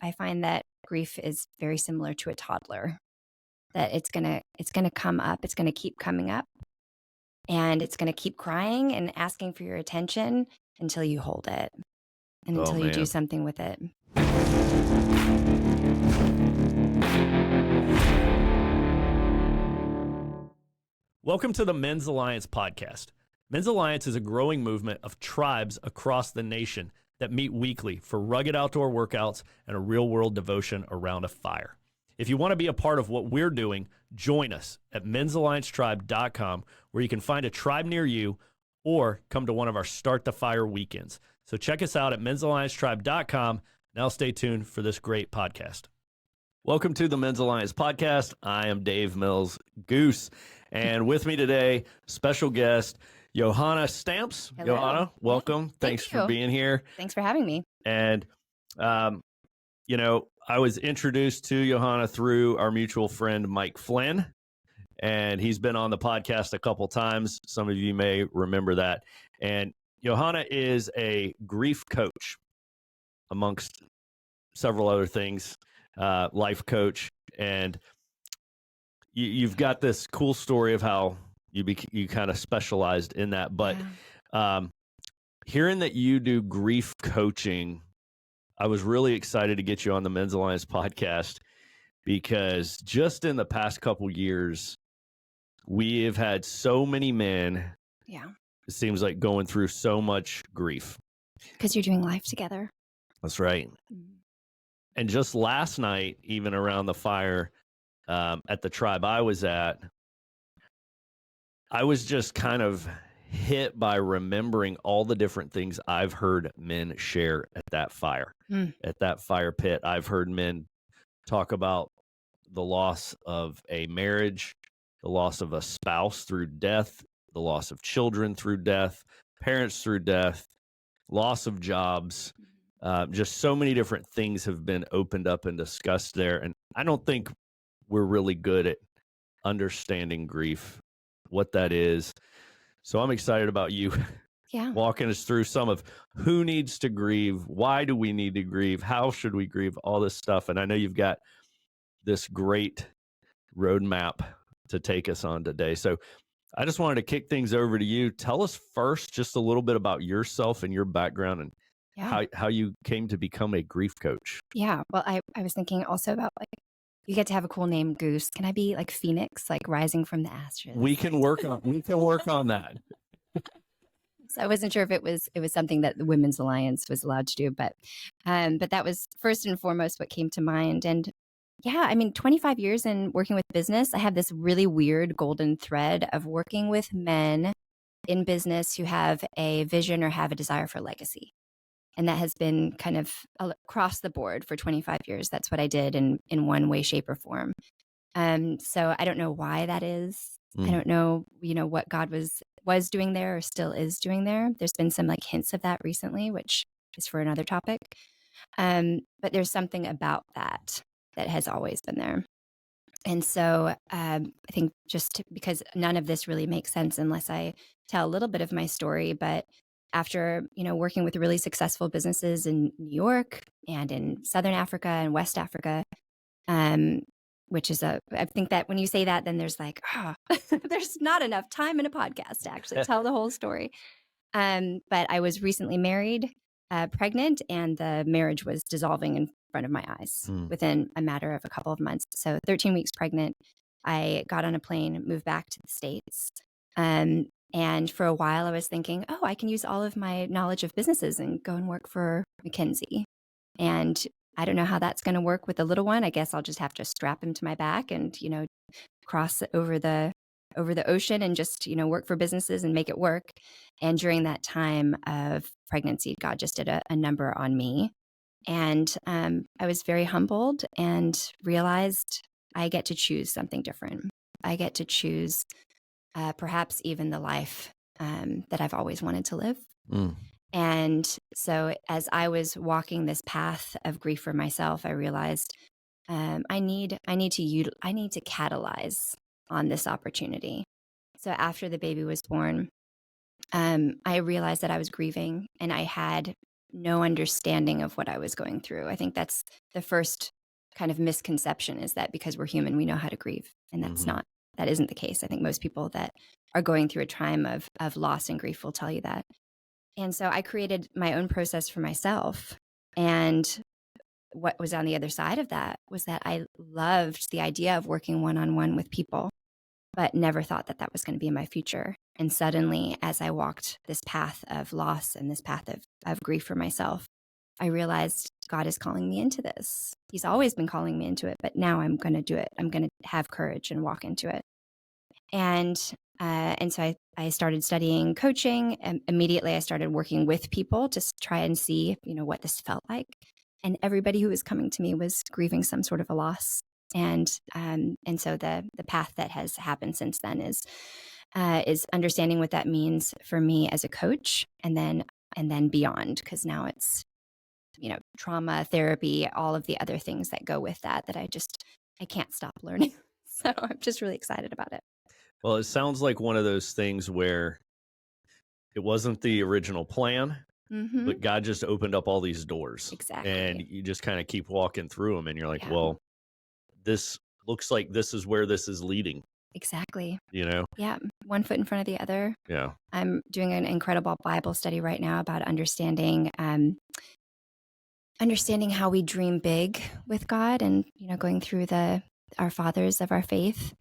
I find that grief is very similar to a toddler, that it's gonna come up, it's gonna keep coming up, and it's gonna keep crying and asking for your attention until you hold it and Oh, until you do man. something with it. Welcome to the Men's Alliance podcast. Men's Alliance is a growing movement of tribes across the nation that meet weekly for rugged outdoor workouts and a real-world devotion around a fire. If you want to be a part of what we're doing, join us at men'salliancetribe.com, where you can find a tribe near you or come to one of our Start the Fire weekends. So check us out at men'salliancetribe.com. Now stay tuned for this great podcast. Welcome to the Men's Alliance podcast. I am Dave Mills Goose, and with me today, special guest, Johanna.Stamps. Hello. Johanna, welcome. Thanks for you. being here. Thanks for having me. And, I was introduced to Johanna through our mutual friend, Mike Flynn, and he's been on the podcast a couple times. Some of you may remember that. And Johanna is a grief coach, amongst several other things, life coach. And you've got this cool story of how you kind of specialized in that. But hearing that you do grief coaching, I was really excited to get you on the Men's Alliance podcast, because just in the past couple years, we have had so many men, it seems like, going through so much grief. Because you're doing life together. That's right. And just last night, even around the fire at the tribe I was at, I was just kind of hit by remembering all the different things I've heard men share at that fire, at that fire pit. I've heard men talk about the loss of a marriage, the loss of a spouse through death, the loss of children through death, parents through death, loss of jobs. Just so many different things have been opened up and discussed there. And I don't think we're really good at understanding grief, what that is. So I'm excited about you walking us through some of who needs to grieve, why do we need to grieve, how should we grieve, all this stuff. And I know you've got this great roadmap to take us on today. So I just wanted to kick things over to you. Tell us first just a little bit about yourself and your background and how you came to become a grief coach. Yeah. Well, I was thinking also about, like, you get to have a cool name, Goose. Can I be like Phoenix, like rising from the ashes? We can work on that. So I wasn't sure if it was something that the Women's Alliance was allowed to do, but that was first and foremost what came to mind. And 25 years in working with business, I have this really weird golden thread of working with men in business who have a vision or have a desire for legacy. And that has been kind of across the board for 25 years. That's what I did in one way, shape, or form. So I don't know why that is. I don't know, what God was doing there or still is doing there. There's been some like hints of that recently, which is for another topic. But there's something about that has always been there. And so I think just because none of this really makes sense unless I tell a little bit of my story, but after, working with really successful businesses in New York and in Southern Africa and West Africa, which is I think that when you say that, then there's like, there's not enough time in a podcast to actually tell the whole story. But I was recently married, pregnant, and the marriage was dissolving in front of my eyes within a matter of a couple of months. So 13 weeks pregnant, I got on a plane, moved back to the States. And for a while I was thinking, I can use all of my knowledge of businesses and go and work for McKinsey. And I don't know how that's going to work with the little one. I guess I'll just have to strap him to my back and, cross over the ocean and just, work for businesses and make it work. And during that time of pregnancy, God just did a number on me. And I was very humbled and realized I get to choose something different. I get to choose perhaps even the life that I've always wanted to live. And so as I was walking this path of grief for myself, I realized I need to catalyze on this opportunity. So after the baby was born, I realized that I was grieving, and I had no understanding of what I was going through. I think that's the first kind of misconception, is that because we're human, we know how to grieve. And that isn't the case. I think most people that are going through a time of loss and grief will tell you that. And so I created my own process for myself. And what was on the other side of that was that I loved the idea of working one-on-one with people, but never thought that that was going to be my future. And suddenly, as I walked this path of loss and this path of grief for myself, I realized God is calling me into this. He's always been calling me into it, but now I'm going to do it. I'm going to have courage and walk into it. And so I started studying coaching, and immediately I started working with people to try and see, what this felt like. And everybody who was coming to me was grieving some sort of a loss. And so the path that has happened since then is understanding what that means for me as a coach, and then beyond, because now it's trauma therapy, all of the other things that go with that I can't stop learning. So I'm just really excited about it. Well, it sounds like one of those things where it wasn't the original plan, Mm-hmm. but God just opened up all these doors. Exactly. And you just kind of keep walking through them, and you're like, Yeah. well, this looks like this is where this is leading. Exactly. Yeah. One foot in front of the other. Yeah. I'm doing an incredible Bible study right now about understanding how we dream big with God, and going through our fathers of our faith.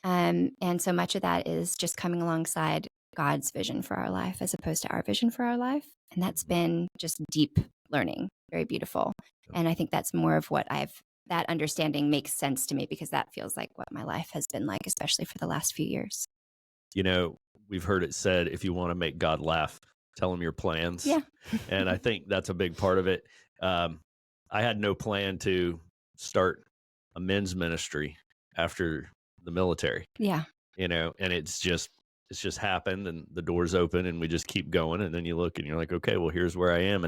And so much of that is just coming alongside God's vision for our life as opposed to our vision for our life. And that's been just deep learning, very beautiful. And I think that's more of what that understanding makes sense to me, because that feels like what my life has been like, especially for the last few years. We've heard it said, if you want to make God laugh, tell him your plans. Yeah. And I think that's a big part of it. I had no plan to start a men's ministry after the military. Yeah. And it's just happened, and the doors open, and we just keep going. And then you look and you're like, okay, well, here's where I am.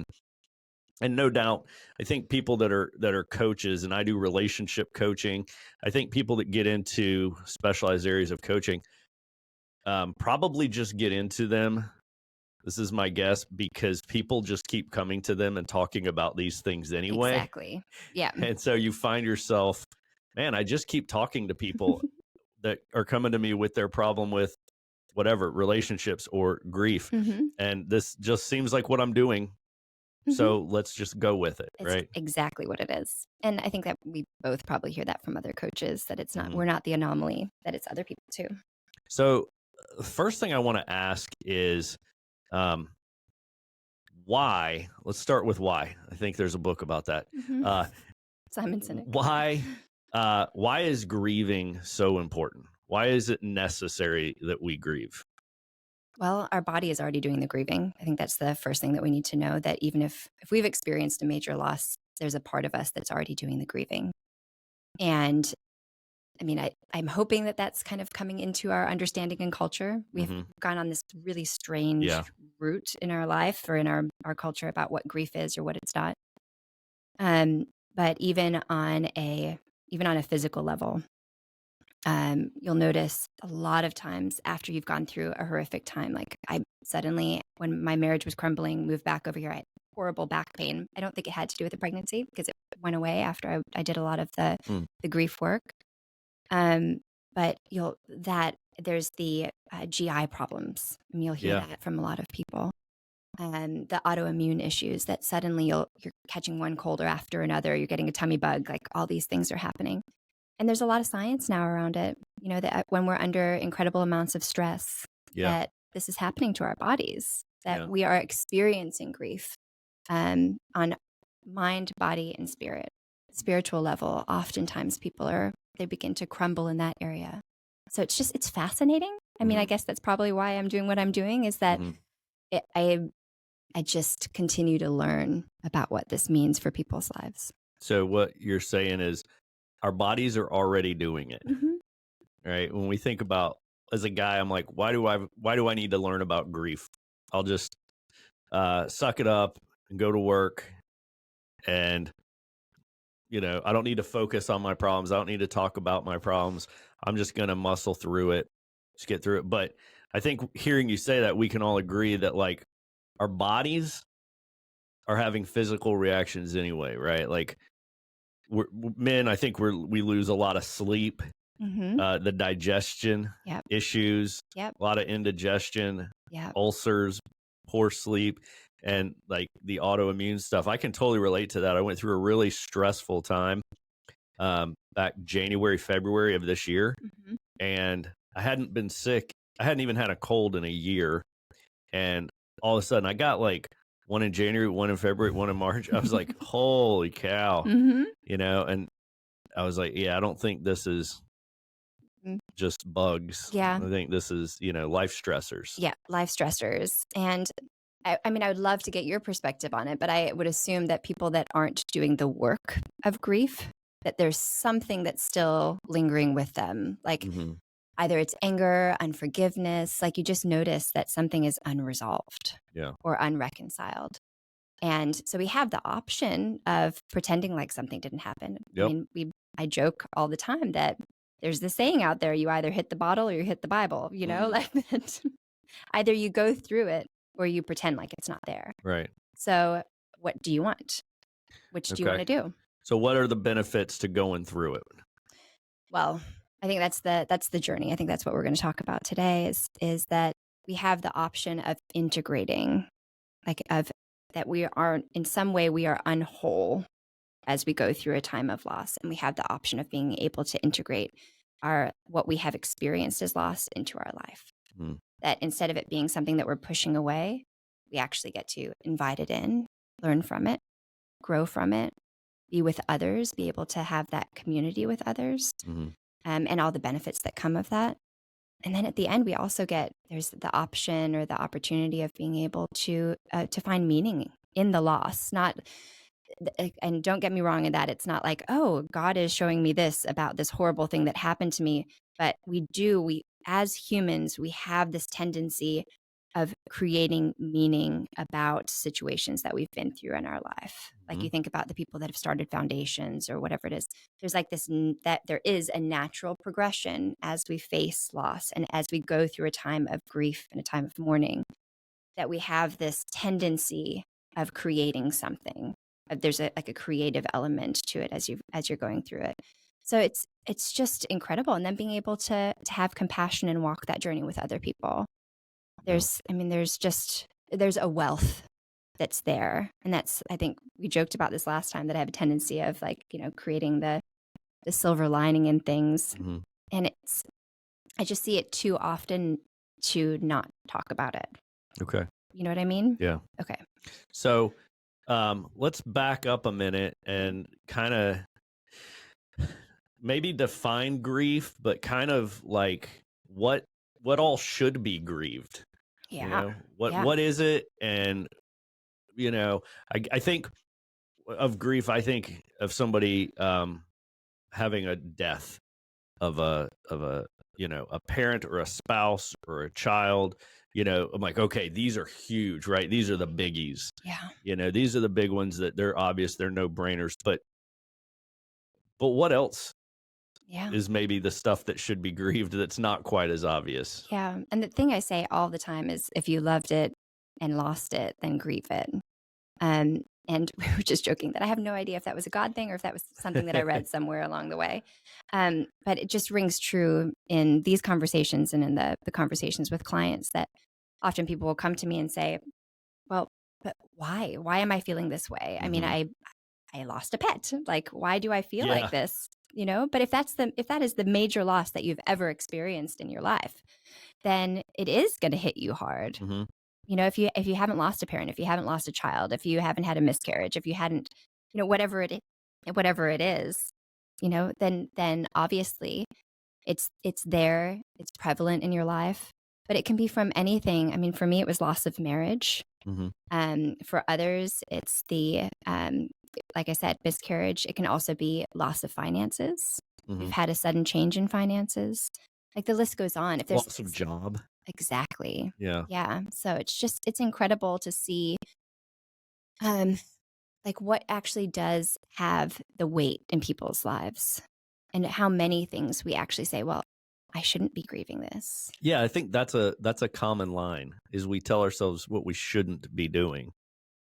And no doubt, I think people that are coaches, and I do relationship coaching, I think people that get into specialized areas of coaching probably just get into them. This is my guess, because people just keep coming to them and talking about these things anyway. Exactly. Yeah. And so you find yourself, man, I just keep talking to people that are coming to me with their problem with whatever, relationships or grief. Mm-hmm. And this just seems like what I'm doing. Mm-hmm. So let's just go with it, It's right? exactly what it is. And I think that we both probably hear that from other coaches, that it's not, Mhm. we're not the anomaly, that it's other people too. So the first thing I want to ask is, why? Let's start with why. I think there's a book about that. Mm-hmm. Simon Sinek. Why is grieving so important? Why is it necessary that we grieve? Well, our body is already doing the grieving. I think that's the first thing that we need to know, that even if we've experienced a major loss, there's a part of us that's already doing the grieving. And I mean, I'm hoping that that's kind of coming into our understanding and culture. We've gone on this really strange route in our life, or in our culture, about what grief is or what it's not. But even on a physical level, you'll notice a lot of times after you've gone through a horrific time, like I suddenly, when my marriage was crumbling, moved back over here, I had horrible back pain. I don't think it had to do with the pregnancy, because it went away after I did a lot of the grief work. But there's the GI problems, and you'll hear that from a lot of people. The autoimmune issues, that suddenly you're catching one cold or after another, you're getting a tummy bug, like all these things are happening. And there's a lot of science now around it, that when we're under incredible amounts of stress, that this is happening to our bodies, that we are experiencing grief on mind, body, and spirit. Spiritual level, oftentimes they begin to crumble in that area. So it's fascinating. I mean, I guess that's probably why I'm doing what I'm doing, is that I just continue to learn about what this means for people's lives. So what you're saying is our bodies are already doing it, right? When we think about, as a guy, I'm like, why do I need to learn about grief? I'll just suck it up and go to work, and I don't need to focus on my problems. I don't need to talk about my problems. I'm just going to muscle through it, just get through it. But I think hearing you say that, we can all agree that, like, our bodies are having physical reactions anyway, right? Like men, I think we lose a lot of sleep, Mm-hmm. the digestion Yep. issues, Yep. a lot of indigestion, Yep. ulcers, poor sleep, and like the autoimmune stuff. I can totally relate to that. I went through a really stressful time back January, February of this year, Mm-hmm. and I hadn't been sick. I hadn't even had a cold in a year, and all of a sudden I got like one in January, one in February, one in March. I was like, holy cow, Mm-hmm. and I was like, yeah, I don't think this is just bugs. Yeah. I think this is, life stressors. Yeah. Life stressors. And I mean, I would love to get your perspective on it, but I would assume that people that aren't doing the work of grief, that there's something that's still lingering with them. Like Mm-hmm. either it's anger, unforgiveness, like you just notice that something is unresolved Yeah. or unreconciled. And so we have the option of pretending like something didn't happen. I Yep. mean, I joke all the time that there's this saying out there, you either hit the bottle or you hit the Bible, like that. Either you go through it or you pretend like it's not there. Right. So what do you want? Which do you want Okay. to do? So what are the benefits to going through it? Well, I think that's the journey. I think that's what we're going to talk about today is that we have the option of integrating, like of that we are in some way we are unwhole as we go through a time of loss, and we have the option of being able to integrate our what we have experienced as loss into our life. Mm. That instead of it being something that we're pushing away, we actually get to invite it in, learn from it, grow from it, be with others, be able to have that community with others, Mm-hmm. and all the benefits that come of that. And then at the end, we also there's the option or the opportunity of being able to find meaning in the loss. And don't get me wrong in that it's not like, oh, God is showing me this about this horrible thing that happened to me. But we as humans, we have this tendency of creating meaning about situations that we've been through in our life. Like you think about the people that have started foundations or whatever it is. There's like that there is a natural progression as we face loss and as we go through a time of grief and a time of mourning, that we have this tendency of creating something. There's a creative element to it as you're going through it. So it's just incredible. And then being able to have compassion and walk that journey with other people. There's a wealth that's there. And I think we joked about this last time, that I have a tendency of creating the silver lining in things. Mm-hmm. And I just see it too often to not talk about it. Okay. You know what I mean? Yeah. Okay. So let's back up a minute and kind of maybe define grief, but kind of like what all should be grieved. Yeah. What is it? And I think of grief, I think of somebody having a death of a parent or a spouse or a child. I'm like, okay, these are huge, right? These are the biggies. Yeah. These are the big ones that they're obvious, they're no brainers. But what else is maybe the stuff that should be grieved that's not quite as obvious? Yeah. And the thing I say all the time is, if you loved it and lost it, then grieve it. And we were just joking that I have no idea if that was a God thing or if that was something that I read somewhere along the way. But it just rings true in these conversations and in the conversations with clients, that often people will come to me and say, well, but why? Why am I feeling this way? I mean, I lost a pet. Like, why do I feel like this? But if that is the major loss that you've ever experienced in your life, then it is going to hit you hard. Mm-hmm. If you haven't lost a parent, if you haven't lost a child, if you haven't had a miscarriage, if you hadn't, whatever it is, then obviously it's there, it's prevalent in your life, but it can be from anything. I mean, for me, it was loss of marriage. Mm-hmm. For others, it's like I said, miscarriage. It can also be loss of finances. Mm-hmm. We've had a sudden change in finances. Like the list goes on. If there's loss of job. Exactly. Yeah. Yeah. So it's incredible to see like what actually does have the weight in people's lives, and how many things we actually say, well, I shouldn't be grieving this. Yeah, I think that's a common line, is we tell ourselves what we shouldn't be doing.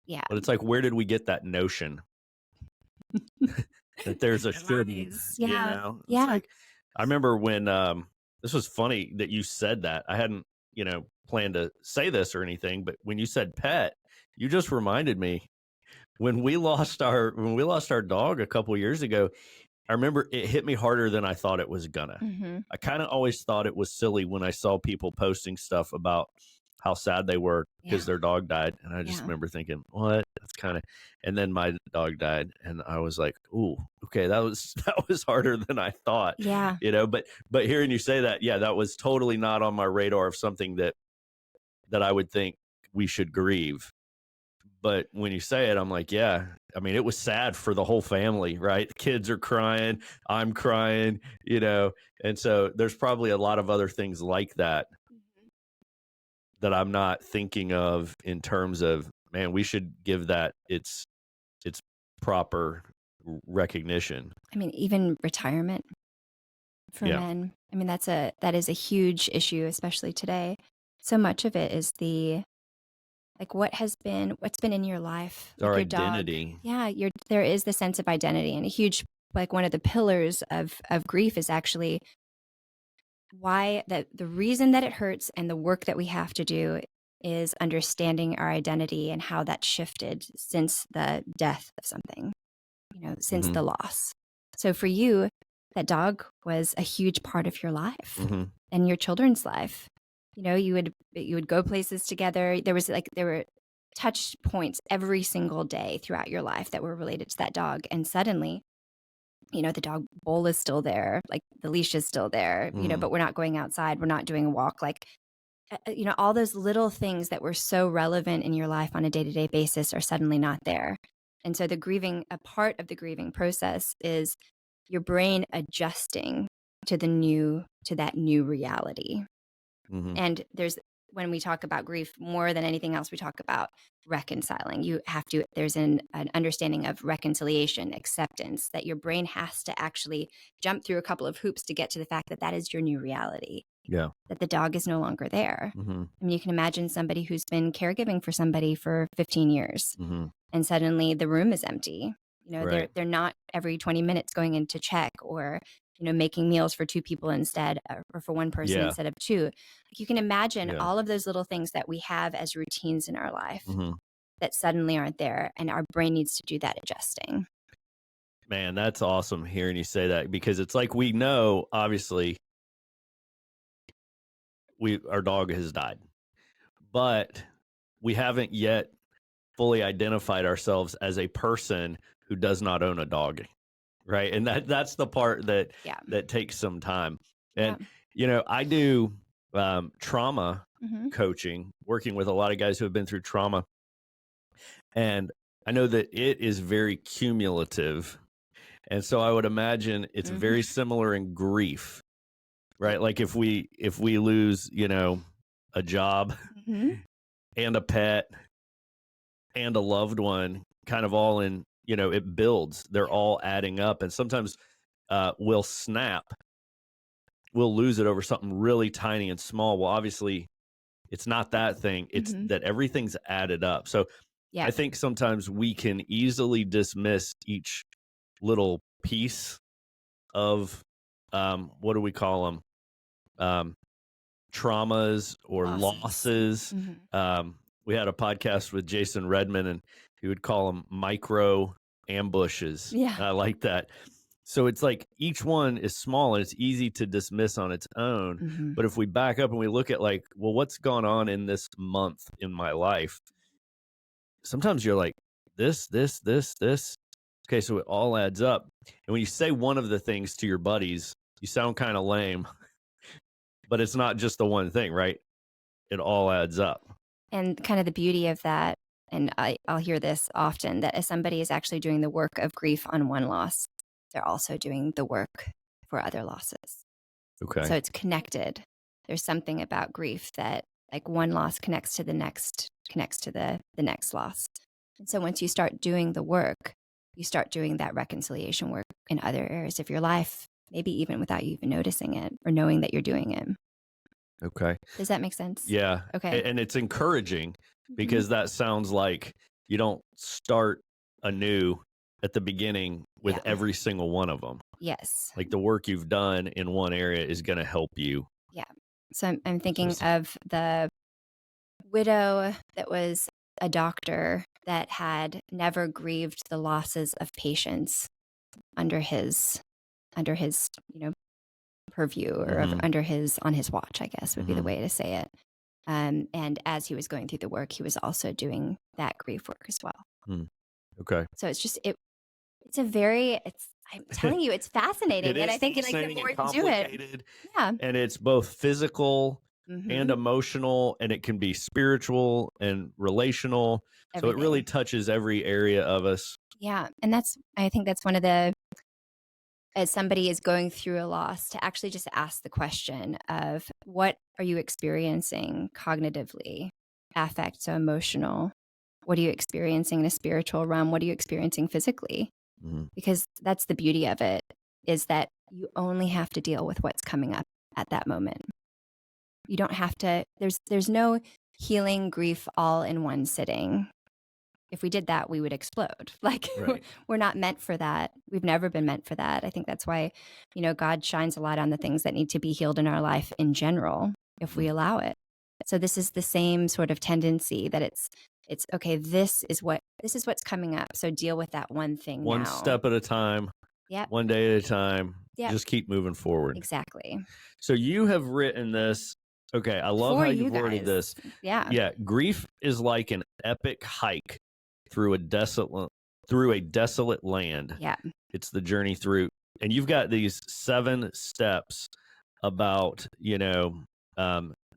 Yeah. But it's like, where did we get that notion that there's a shouldn't, Yeah. It's Yeah. like, I remember when, this was funny that you said that. I hadn't, planned to say this or anything, but when you said pet, you just reminded me when we lost our dog a couple years ago. I remember it hit me harder than I thought it was gonna. Mm-hmm. I kind of always thought it was silly when I saw people posting stuff about how sad they were because Yeah. their dog died. And I just Yeah. remember thinking, what? That's kind of, and then my dog died. And I was like, ooh, okay, that was that was harder than I thought, Yeah. But hearing you say that, yeah, that was totally not on my radar of something that I would think we should grieve. But when you say it, I'm like, yeah. I mean, it was sad for the whole family, right? The kids are crying, I'm crying, and so there's probably a lot of other things like that Mhm. that I'm not thinking of in terms of, man, we should give that its proper recognition. I mean, even retirement for Yeah. men. I mean, that is a huge issue, especially today. So much of it is like what's been in your life, Our like your dog. identity. Yeah, there is the sense of identity, and a huge, like, one of the pillars of grief is actually why that the reason that it hurts and the work that we have to do is understanding our identity and how that shifted since the death of something, since Mhm. the loss. So for you, that dog was a huge part of your life Mhm. and your children's life. You would go places together. There were touch points every single day throughout your life that were related to that dog. And suddenly, the dog bowl is still there, like the leash is still there, Mhm. but we're not going outside, we're not doing a walk, like all those little things that were so relevant in your life on a day-to-day basis are suddenly not there. And so a part of the grieving process is your brain adjusting to that new reality. Mhm. And when we talk about grief, more than anything else, we talk about reconciling. There's an understanding of reconciliation, acceptance, that your brain has to actually jump through a couple of hoops to get to the fact that that is your new reality, Yeah. that the dog is no longer there. Mhm. I mean, you can imagine somebody who's been caregiving for somebody for 15 years Mhm. and suddenly the room is empty. Right. They're not every 20 minutes going in to check, or making meals for two people instead, or for one person Yeah. instead of two. Like, you can imagine Yeah. all of those little things that we have as routines in our life Mhm. that suddenly aren't there, and our brain needs to do that adjusting. Man, that's awesome hearing you say that, because it's like, we know, obviously, our dog has died, but we haven't yet fully identified ourselves as a person who does not own a dog, right? And that's the part Yeah. that takes some time. Yeah. And I do trauma Hmm. coaching, working with a lot of guys who have been through trauma, and I know that it is very cumulative. And so I would imagine it's very similar in grief, right? Like if we lose, a job Hmm. and a pet and a loved one, kind of all in, it builds. They're all adding up, and sometimes we'll snap, we'll lose it over something really tiny and small. Well, obviously, it's not that thing. It's Hmm. that everything's added up. So Yeah. I think sometimes we can easily dismiss each little piece of, what do we call them? Traumas or losses. Hmm. We had a podcast with Jason Redman, and he would call them micro ambushes. Yeah. I like that. So it's like each one is small and it's easy to dismiss on its own. Hmm. But if we back up and we look at, like, well, what's gone on in this month in my life? Sometimes you're like, this. Okay, so it all adds up. And when you say one of the things to your buddies, you sound kind of lame, but it's not just the one thing, right? It all adds up. And kind of the beauty of that, and I'll hear this often, that as somebody is actually doing the work of grief on one loss, they're also doing the work for other losses. Okay. So it's connected. There's something about grief that, like, one loss connects to the next loss. And so once you start doing the work, you start doing that reconciliation work in other areas of your life, maybe even without you even noticing it or knowing that you're doing it. Okay. Does that make sense? Yeah. Okay. And it's encouraging, because that sounds like You don't start anew at the beginning with Yeah. every single one of them. Yes. Like the work you've done in one area is going to help you. Yeah. So I'm thinking So- of the widow that was a doctor that had never grieved the losses of patients under his purview, or under his on his watch, I guess would be the way to say it. And as he was going through the work, he was also doing that grief work as well. Okay. So it's just it's a very I'm telling you, it's fascinating, and I think like the more you do it, yeah, and it's both physical and Mhm. emotional, and it can be spiritual and relational. So it really Everything. touches every area of us. Yeah, and I think that's one of the, as somebody is going through a loss, to actually just ask the question of what are you experiencing cognitively, affect, so emotional. What are you experiencing in a spiritual realm? What are you experiencing physically? Because that's the beauty of it, is that you only have to deal with what's coming up at that moment. You don't have to, there's no healing grief all in one sitting. If we did that, we would explode. Like, Right. we're not meant for that. We've never been meant for that. I think that's why, God shines a light on the things that need to be healed in our life in general, if we allow it. So this is the same sort of tendency that it's okay, this is what's coming up. So deal with that one thing now. One step at a time. Yep. One day at a time. Yep. Just keep moving forward. Exactly. So you have written this. Okay, I love how you've worded this. Yeah. Yeah, grief is like an epic hike through a desolate land. Yeah. It's the journey through, and you've got these 7 steps about,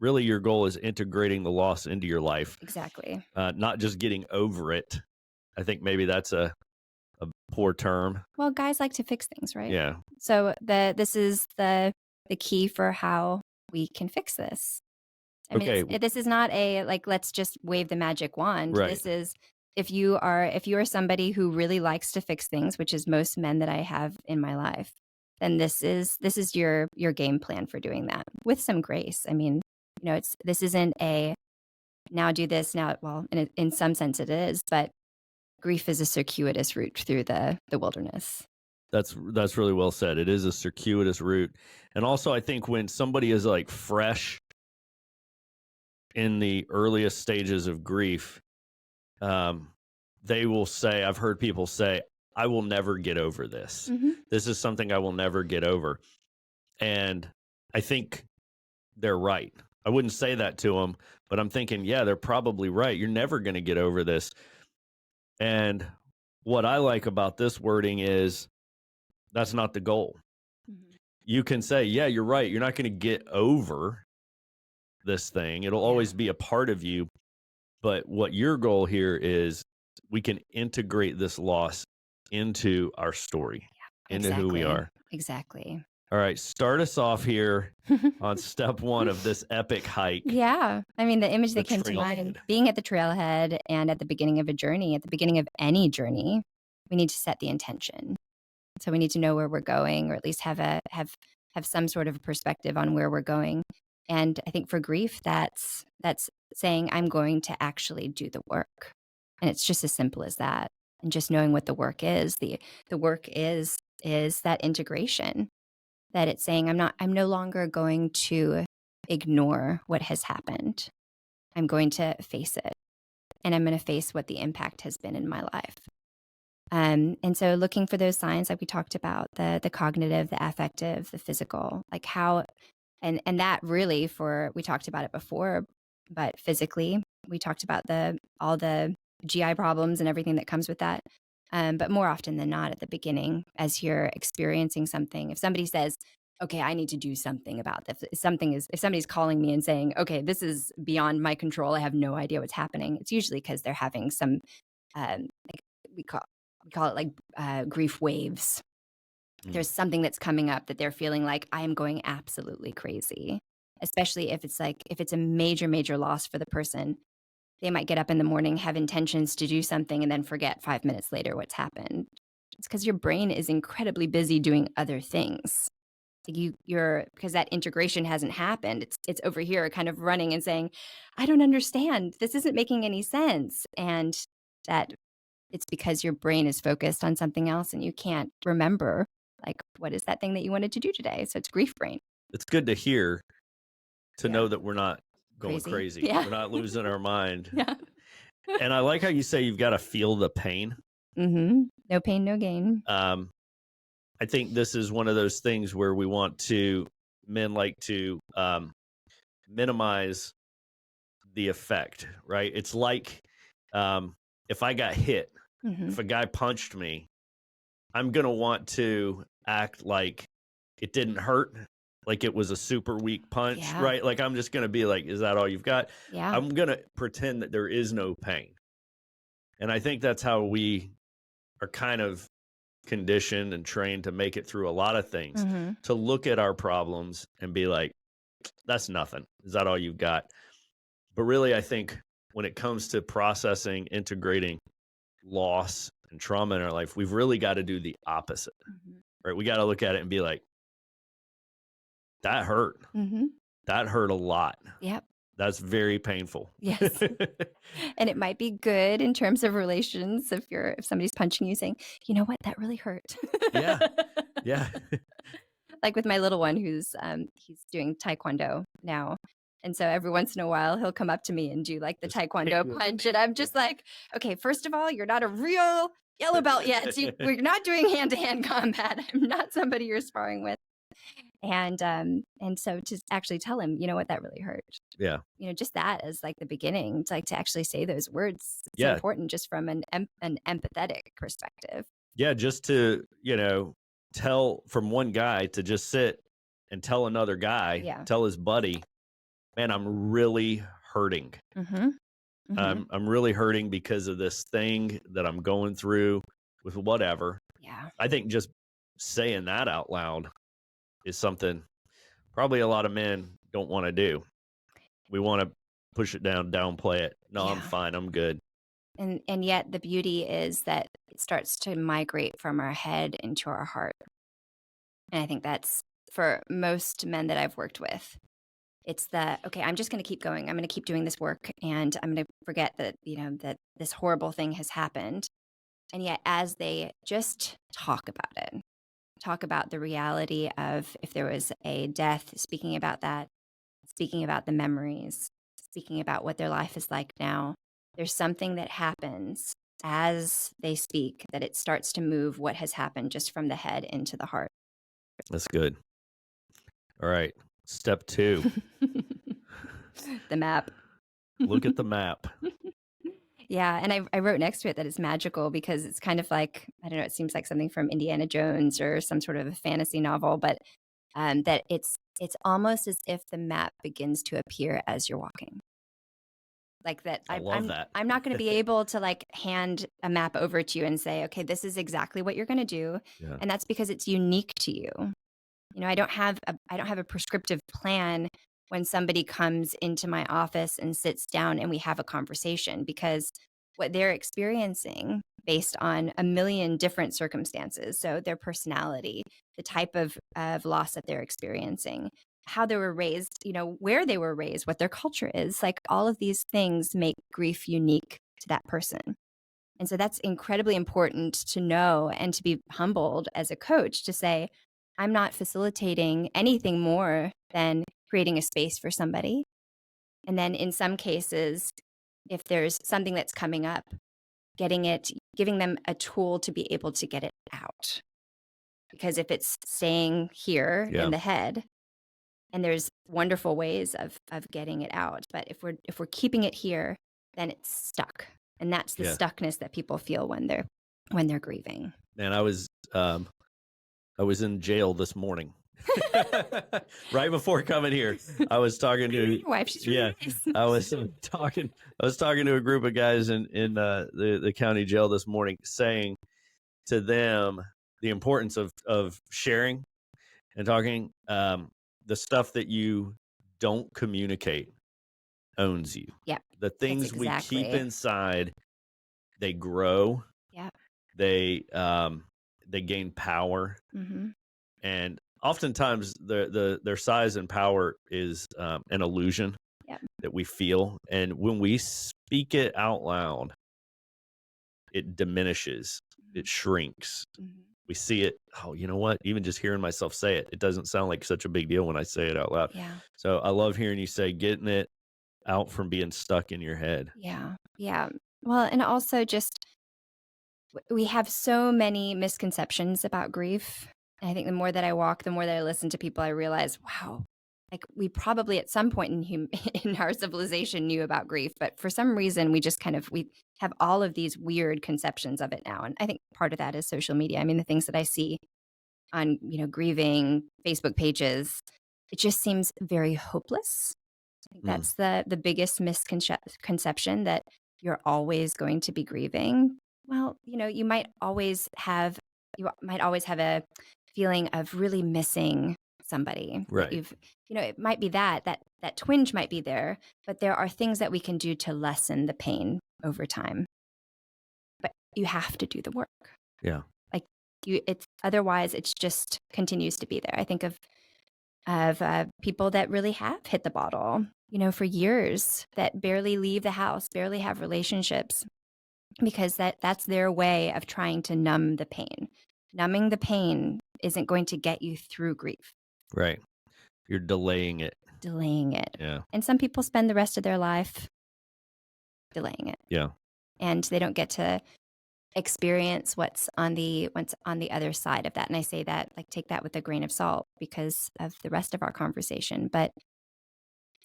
really your goal is integrating the loss into your life. Exactly. Not just getting over it. I think maybe that's a poor term. Well, guys like to fix things, right? Yeah. So this is the key for how we can fix this. I mean, Okay. this is not a like let's just wave the magic wand. Right. This is if you are somebody who really likes to fix things, which is most men that I have in my life, then this is your game plan for doing that with some grace. I mean, this isn't a now do this now. Well, in some sense it is, but grief is a circuitous route through the wilderness. That's really well said. It is a circuitous route. And also I think when somebody is like fresh in the earliest stages of grief, they will say, I've heard people say, I will never get over this. This is something I will never get over. And I think they're right. I wouldn't say that to them, but I'm thinking, yeah, they're probably right. You're never going to get over this. And what I like about this wording is that's not the goal. You can say, yeah, you're right. You're not going to get over this thing. It'll always be a part of you. But what your goal here is, we can integrate this loss into our story, into who we are. Exactly. All right, start us off here on step 1 of this epic hike. Yeah. I mean, the image that came to mind, being at the trailhead and at the beginning of a journey, at the beginning of any journey, we need to set the intention. So we need to know where we're going, or at least have some sort of perspective on where we're going. And I think for grief, that's saying I'm going to actually do the work. And it's just as simple as that. And just knowing what the work is. The work is that integration. That it's saying I'm no longer going to ignore what has happened. I'm going to face it. And I'm going to face what the impact has been in my life. And so looking for those signs, like we talked about, the cognitive, the affective, the physical, like how, and that really we talked about it before, but physically, we talked about all the GI problems and everything that comes with that. But more often than not, at the beginning, as you're experiencing something, if somebody says, okay, I need to do something about this. If somebody's calling me and saying, okay, this is beyond my control, I have no idea what's happening. It's usually because they're having some, like we call it like grief waves. There's something that's coming up that they're feeling like I am going absolutely crazy, especially if it's a major, major loss for the person. They might get up in the morning, have intentions to do something, and then forget 5 minutes later what's happened. It's because your brain is incredibly busy doing other things. Like because that integration hasn't happened. It's over here kind of running and saying, I don't understand. This isn't making any sense. And that it's because your brain is focused on something else and you can't remember, like, what is that thing that you wanted to do today? So it's grief brain. It's good to hear, to Yeah. know that we're not going Crazy. crazy. Yeah. We're not losing our mind. Yeah. And I like how you say you've got to feel the pain. No pain, no gain. I think this is one of those things where men like to minimize the effect, right? It's like if I got hit, if a guy punched me, I'm going to want to act like it didn't hurt, like it was a super weak punch, Yeah. right? Like I'm just going to be like, is that all you've got? Yeah. I'm going to pretend that there is no pain. And I think that's how we are kind of conditioned and trained to make it through a lot of things, to look at our problems and be like, that's nothing. Is that all you've got? But really, I think when it comes to processing, integrating loss and trauma in our life, we've really got to do the opposite, right? We got to look at it and be like, that hurt. That hurt a lot. Yep. That's very painful. Yes. And it might be good in terms of relations if somebody's punching you, saying, you know what, that really hurt. Yeah. Yeah. Like with my little one who's he's doing taekwondo now. And so every once in a while he'll come up to me and do like the taekwondo punch. And I'm just like, okay, first of all, you're not a real yellow belt yet. So we're not doing hand-to-hand combat. I'm not somebody you're sparring with. And so to actually tell him, you know what, that really hurt. Yeah. You know, just that as like the beginning, to like to actually say those words. It's Yeah. important just from an empathetic perspective. Yeah, just to, tell from one guy to just sit and tell another guy, tell his buddy, man, I'm really hurting. I'm really hurting because of this thing that I'm going through with whatever. Yeah. I think just saying that out loud is something probably a lot of men don't want to do. We want to push it down, downplay it. No, I'm fine. I'm good. And yet the beauty is that it starts to migrate from our head into our heart. And I think that's for most men that I've worked with. It's okay, I'm just going to keep going. I'm going to keep doing this work and I'm going to forget that, that this horrible thing has happened. And yet as they just talk about the reality of if there was a death, speaking about that, speaking about the memories, speaking about what their life is like now, there's something that happens as they speak that it starts to move what has happened just from the head into the heart. That's good. All right. Step 2. The map. Look at the map. Yeah. And I wrote next to it that it's magical because it's kind of like, I don't know, it seems like something from Indiana Jones or some sort of a fantasy novel, but that it's almost as if the map begins to appear as you're walking. Like that. I love that. I'm not going to be able to like hand a map over to you and say, okay, this is exactly what you're going to do. Yeah. And that's because it's unique to you. I don't have a prescriptive plan when somebody comes into my office and sits down and we have a conversation, because what they're experiencing based on a million different circumstances, so their personality, the type of loss that they're experiencing, how they were raised, where they were raised, what their culture is, like all of these things make grief unique to that person. And so that's incredibly important to know and to be humbled as a coach to say, I'm not facilitating anything more than creating a space for somebody. And then in some cases, if there's something that's coming up, giving them a tool to be able to get it out. Because if it's staying here in the head, and there's wonderful ways of getting it out, but if we're keeping it here, then it's stuck. And that's the stuckness that people feel when they're grieving. Man, I was in jail this morning. Right before coming here, I was talking to your wife. She's really nice. I was talking to a group of guys in the county jail this morning, saying to them the importance of sharing and talking. The stuff that you don't communicate owns you. Yeah, the things we keep inside, they grow. Yeah, they gain power. And oftentimes their size and power is an illusion that we feel. And when we speak it out loud, it diminishes, it shrinks. Mhm. We see it. Oh, you know what? Even just hearing myself say it, it doesn't sound like such a big deal when I say it out loud. Yeah. So I love hearing you say getting it out from being stuck in your head. Yeah. Yeah. Well, and also just we have so many misconceptions about grief. And I think the more that I walk, the more that I listen to people, I realize, wow, like we probably at some point in our civilization knew about grief, but for some reason we just we have all of these weird conceptions of it now. And I think part of that is social media. I mean, the things that I see on, grieving Facebook pages, it just seems very hopeless. I think Mm, that's the biggest misconception, that you're always going to be grieving. Well, you might always have a feeling of really missing somebody that right. it might be that twinge might be there, but there are things that we can do to lessen the pain over time. But you have to do the work. Yeah. Like it's otherwise it's just continues to be there. I think of people that really have hit the bottle, for years, that barely leave the house, barely have relationships, because that's their way of trying to numb the pain. Numbing the pain isn't going to get you through grief, Right. You're delaying it. delaying it. Yeah. And some people spend the rest of their life delaying it, Yeah. and they don't get to experience what's on the other side of that. And I say that, like, take that with a grain of salt because of the rest of our conversation. But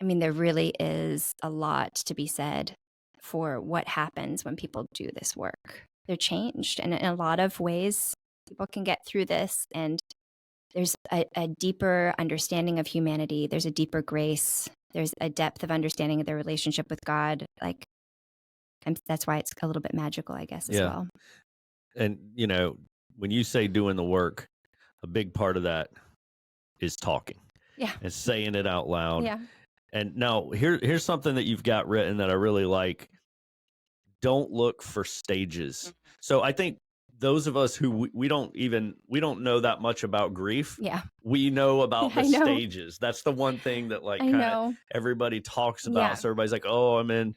I mean, there really is a lot to be said for what happens when people do this work. They're changed. And in a lot of ways, people can get through this. And there's a deeper understanding of humanity. There's a deeper grace. There's a depth of understanding of their relationship with God. Like, and that's why it's a little bit magical, I guess, as Yeah. well. And, when you say doing the work, a big part of that is talking Yeah. and saying it out loud. Yeah. And now here's something that you've got written that I really like. Don't look for stages. So I think those of us who we don't know that much about grief, Yeah. we know about the I know. stages. That's the one thing that I kind of know. everybody talks about. Yeah. So everybody's like, oh, I'm in,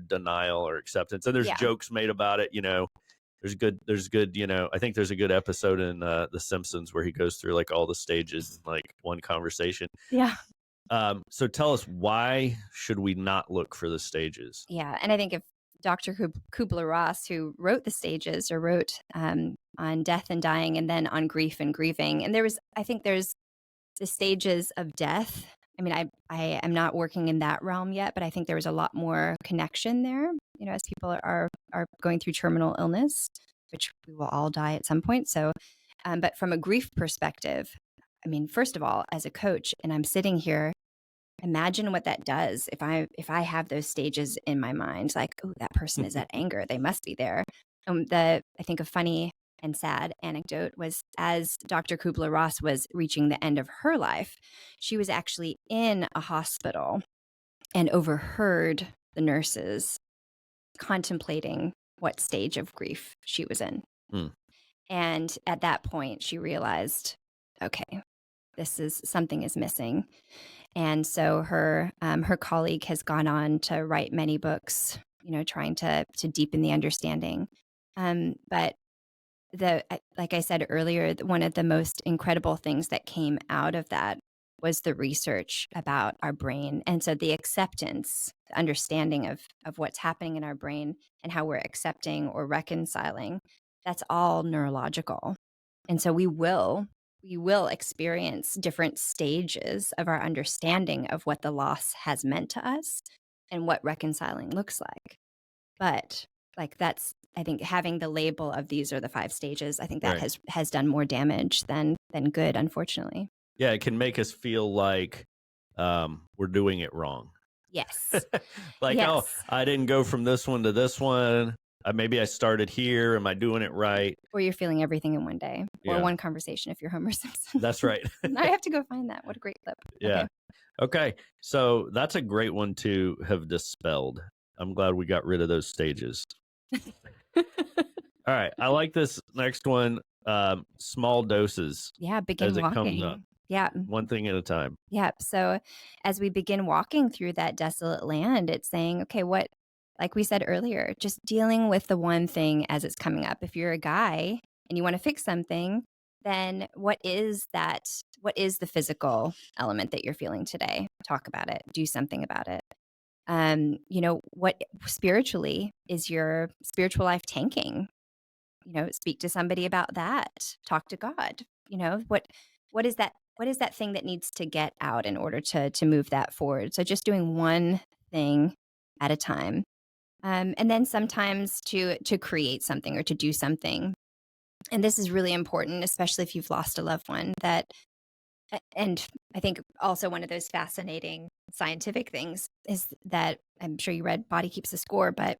denial or acceptance. And there's Yeah. jokes made about it, there's good, I think there's a good episode in The Simpsons where he goes through like all the stages in like one conversation. Yeah. So tell us, why should we not look for the stages? Yeah. And I think if Dr. Kubler-Ross, who wrote the stages, or wrote on death and dying, and then on grief and grieving, and I think there's the stages of death. I mean, I am not working in that realm yet, but I think there was a lot more connection there, as people are going through terminal illness, which we will all die at some point. So, but from a grief perspective, I mean, first of all, as a coach, and I'm sitting here, imagine what that does if I have those stages in my mind, like, oh, that person is at anger, they must be there. I think a funny and sad anecdote was, as Dr. Kubler-Ross was reaching the end of her life, she was actually in a hospital and overheard the nurses contemplating what stage of grief she was in. Hmm. And at that point, she realized, okay, something is missing. And so her colleague has gone on to write many books, trying to deepen the understanding. But like I said earlier, one of the most incredible things that came out of that was the research about our brain. And so the acceptance, the understanding of what's happening in our brain and how we're accepting or reconciling, that's all neurological. And so we will experience different stages of our understanding of what the loss has meant to us and what reconciling looks like. But like, that's, I think, having the label of these are the 5 stages, I think that Right. has done more damage than good, unfortunately. Yeah, it can make us feel like we're doing it wrong. Yes. Like, Yes. oh, I didn't go from this one to this one. Maybe I started here. Am I doing it right? Or you're feeling everything in one day, or Yeah. one conversation if you're Homer Simpson. That's right. I have to go find that. What a great clip. Yeah. Okay. So that's a great one to have dispelled. I'm glad we got rid of those stages. Okay. All right. I like this next one. Small doses. Yeah, begin as it comes walking. up. Yeah. One thing at a time. Yeah. So as we begin walking through that desolate land, it's saying, okay, like we said earlier, just dealing with the one thing as it's coming up. If you're a guy and you want to fix something, then what is that? What is the physical element that you're feeling today? Talk about it. Do something about it. What spiritually is your spiritual life tanking? Speak to somebody about that. Talk to God. What is that? What is that thing that needs to get out in order to move that forward? So just doing one thing at a time, and then sometimes to create something or to do something. And this is really important, especially if you've lost a loved one. And I think also one of those fascinating scientific things is that I'm sure you read Body Keeps the Score, but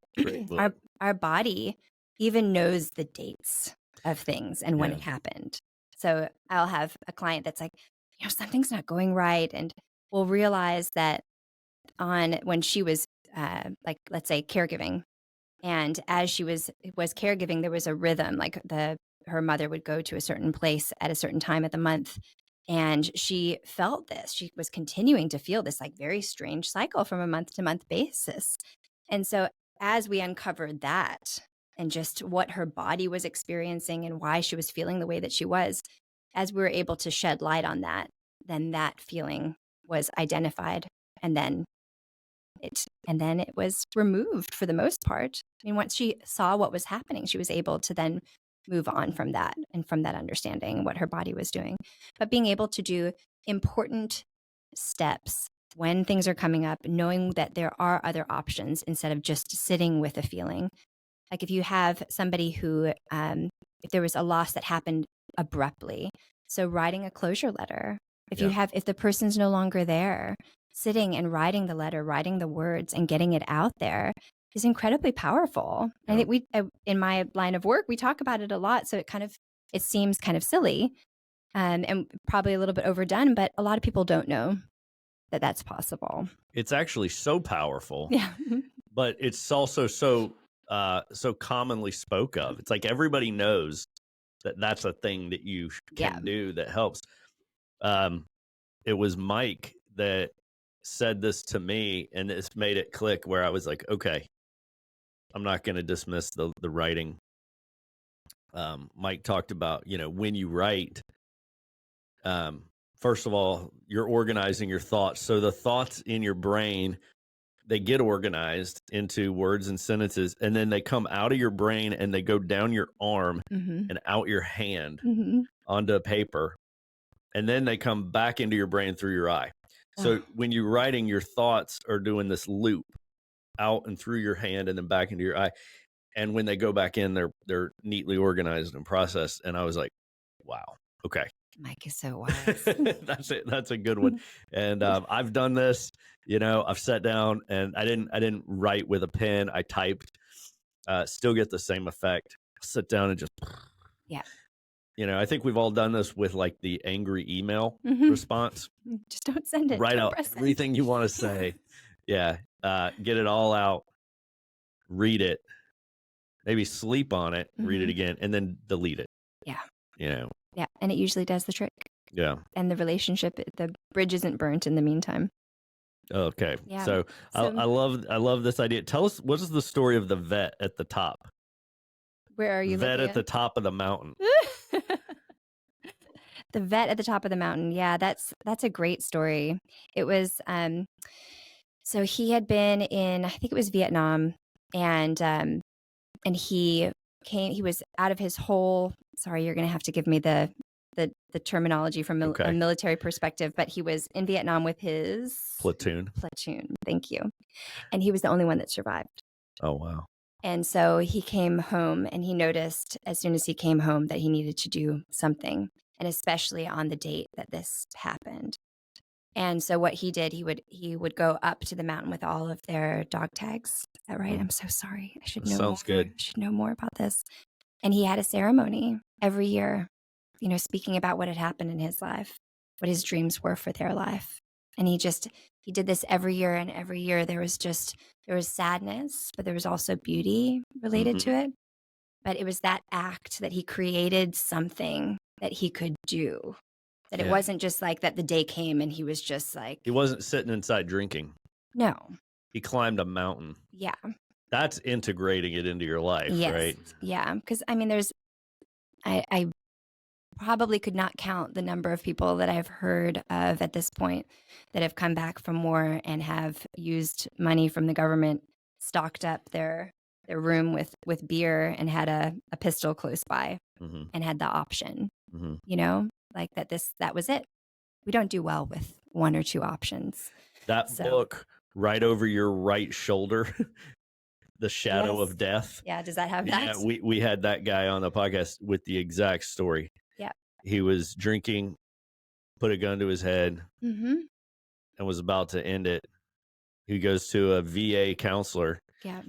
our body even knows the dates of things and when it happened. So I'll have a client that's like, something's not going right. And we'll realize that when she was let's say caregiving, and as she was caregiving, there was a rhythm, like her mother would go to a certain place at a certain time of the month. And she felt this. She was continuing to feel this like very strange cycle from a month to month basis. And so as we uncovered that and just what her body was experiencing and why she was feeling the way that she was, as we were able to shed light on that, then that feeling was identified, and then it was removed for the most part. I mean, once she saw what was happening, she was able to then move on from that and from that understanding what her body was doing. But being able to do important steps when things are coming up, knowing that there are other options instead of just sitting with a feeling. Like if you have somebody who, if there was a loss that happened abruptly, so writing a closure letter. If the person's no longer there, sitting and writing the letter, writing the words and getting it out there is incredibly powerful. Yeah. I think in my line of work, we talk about it a lot. So it seems kind of silly, and probably a little bit overdone, but a lot of people don't know that that's possible. It's actually so powerful. Yeah. But it's also so commonly spoke of. It's like everybody knows that that's a thing that you can do that helps. It was Mike that said this to me, and it's made it click where I was like, okay, I'm not going to dismiss the writing. Mike talked about, when you write, first of all, you're organizing your thoughts. So the thoughts in your brain, they get organized into words and sentences, and then they come out of your brain and they go down your arm and out your hand onto paper. And then they come back into your brain through your eye. So when you're writing, your thoughts are doing this loop out and through your hand and then back into your eye. And when they go back in, they're neatly organized and processed. And I was like, wow, okay. Mike is so wise. That's it. That's a good one. And I've done this. I've sat down and I didn't write with a pen. I typed. Still get the same effect. Sit down and just. Yeah. I think we've all done this with like the angry email response. Just don't send it. Write out everything you want to say. Yeah. Get it all out. Read it. Maybe sleep on it. Read it again, and then delete it. Yeah. Yeah. And it usually does the trick. Yeah. And the relationship, the bridge isn't burnt in the meantime. Okay. Yeah. So I love this idea. Tell us, what is the story of the vet at the top? Where are you? Vet at the top of the mountain. The vet at the top of the mountain. Yeah, that's a great story. It was so he had been in, I think it was Vietnam, and he was out of his whole, sorry, you're going to have to give me the terminology from a military perspective, but he was in Vietnam with his platoon. Thank you. And he was the only one that survived. Oh, wow. And so he came home, and he noticed as soon as he came home that he needed to do something, and especially on the date that this happened. And so what he did, he would go up to the mountain with all of their dog tags. Is that right? I'm so sorry. I should know more. Sounds good. I should know more about this. And he had a ceremony every year, speaking about what had happened in his life, what his dreams were for their life. And he did this every year, and every year there was sadness, but there was also beauty related to it. But it was that act that he created something that he could do. That it wasn't just like that the day came and he was just like... He wasn't sitting inside drinking. No. He climbed a mountain. Yeah. That's integrating it into your life, Yes. right? Yeah. Because I mean, I probably could not count the number of people that I've heard of at this point that have come back from war and have used money from the government, stocked up their room with beer and had a pistol close by Mm-hmm. and had the option, Mm-hmm. like that was it. We don't do well with one or two options. That So, book right over your right shoulder, The Shadow yes. of Death. Yeah. Does that have Yeah, that? we had that guy on the podcast with the exact story. Yeah. He was drinking, put a gun to his head, Mm-hmm. and was about to end it. He goes to a VA counselor, Yeah.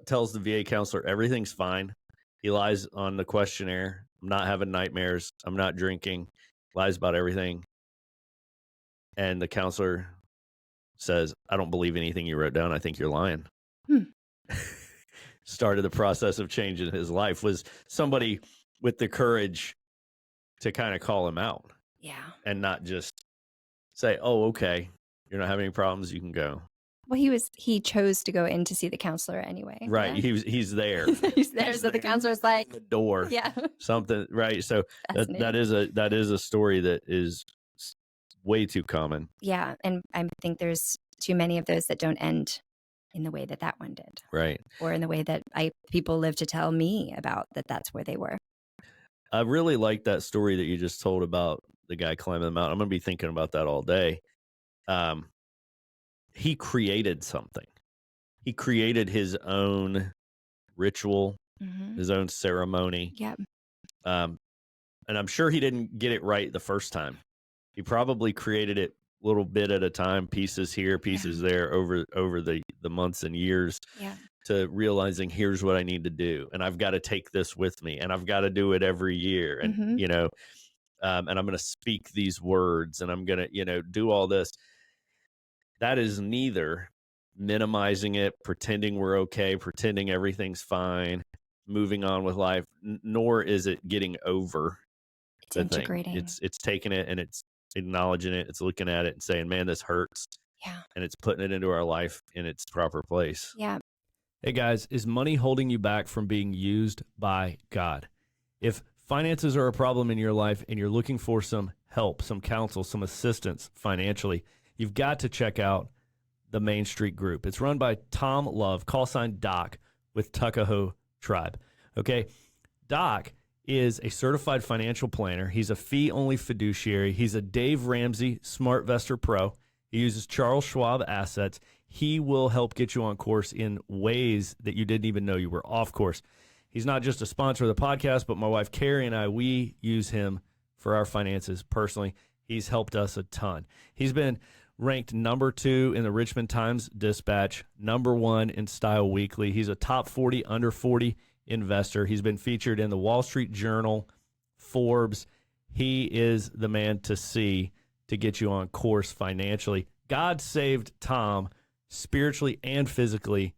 tells the VA counselor everything's fine. He lies on the questionnaire. I'm not having nightmares. I'm not drinking. Lies about everything. And the counselor says, I don't believe anything you wrote down. I think you're lying. Started the process of changing his life. Was somebody with the courage to kind of call him out. Yeah. And not just say, oh, okay, you're not having any problems, you can go. Well, he chose to go in to see the counselor anyway. Right. Yeah. He's there. He's there. So the counselor's like, the door. yeah. Something. Right. So that is a story that is way too common. Yeah. And I think there's too many of those that don't end in the way that one did. Right. Or in the way that people live to tell me about that's where they were. I really like that story that you just told about the guy climbing the mountain. I'm going to be thinking about that all day. He created something. He created his own ritual, his own ceremony. Yep. And I'm sure he didn't get it right the first time. He probably created it a little bit at a time, pieces here, pieces there, over the months and years, to realizing here's what I need to do, and I've got to take this with me, and I've got to do it every year, and and I'm going to speak these words, and I'm going to do all this. That is neither minimizing it, pretending we're okay, pretending everything's fine, moving on with life, nor is it getting over. It's integrating. It's taking it and it's acknowledging it. It's looking at it and saying, man, this hurts. Yeah. And it's putting it into our life in its proper place. Yeah. Hey guys, is money holding you back from being used by God? If finances are a problem in your life and you're looking for some help, some counsel, some assistance financially, you've got to check out the Main Street Group. It's run by Tom Love, call sign Doc, with Tuckahoe Tribe. Okay, Doc is a certified financial planner. He's a fee-only fiduciary. He's a Dave Ramsey SmartVestor Pro. He uses Charles Schwab assets. He will help get you on course in ways that you didn't even know you were off course. He's not just a sponsor of the podcast, but my wife Carrie and I, we use him for our finances personally. He's helped us a ton. He's been ranked number 2 in the Richmond Times-Dispatch, number 1 in Style Weekly. He's a top 40 under 40 investor. He's been featured in the Wall Street Journal, Forbes. He is the man to see to get you on course financially. God saved Tom spiritually and physically,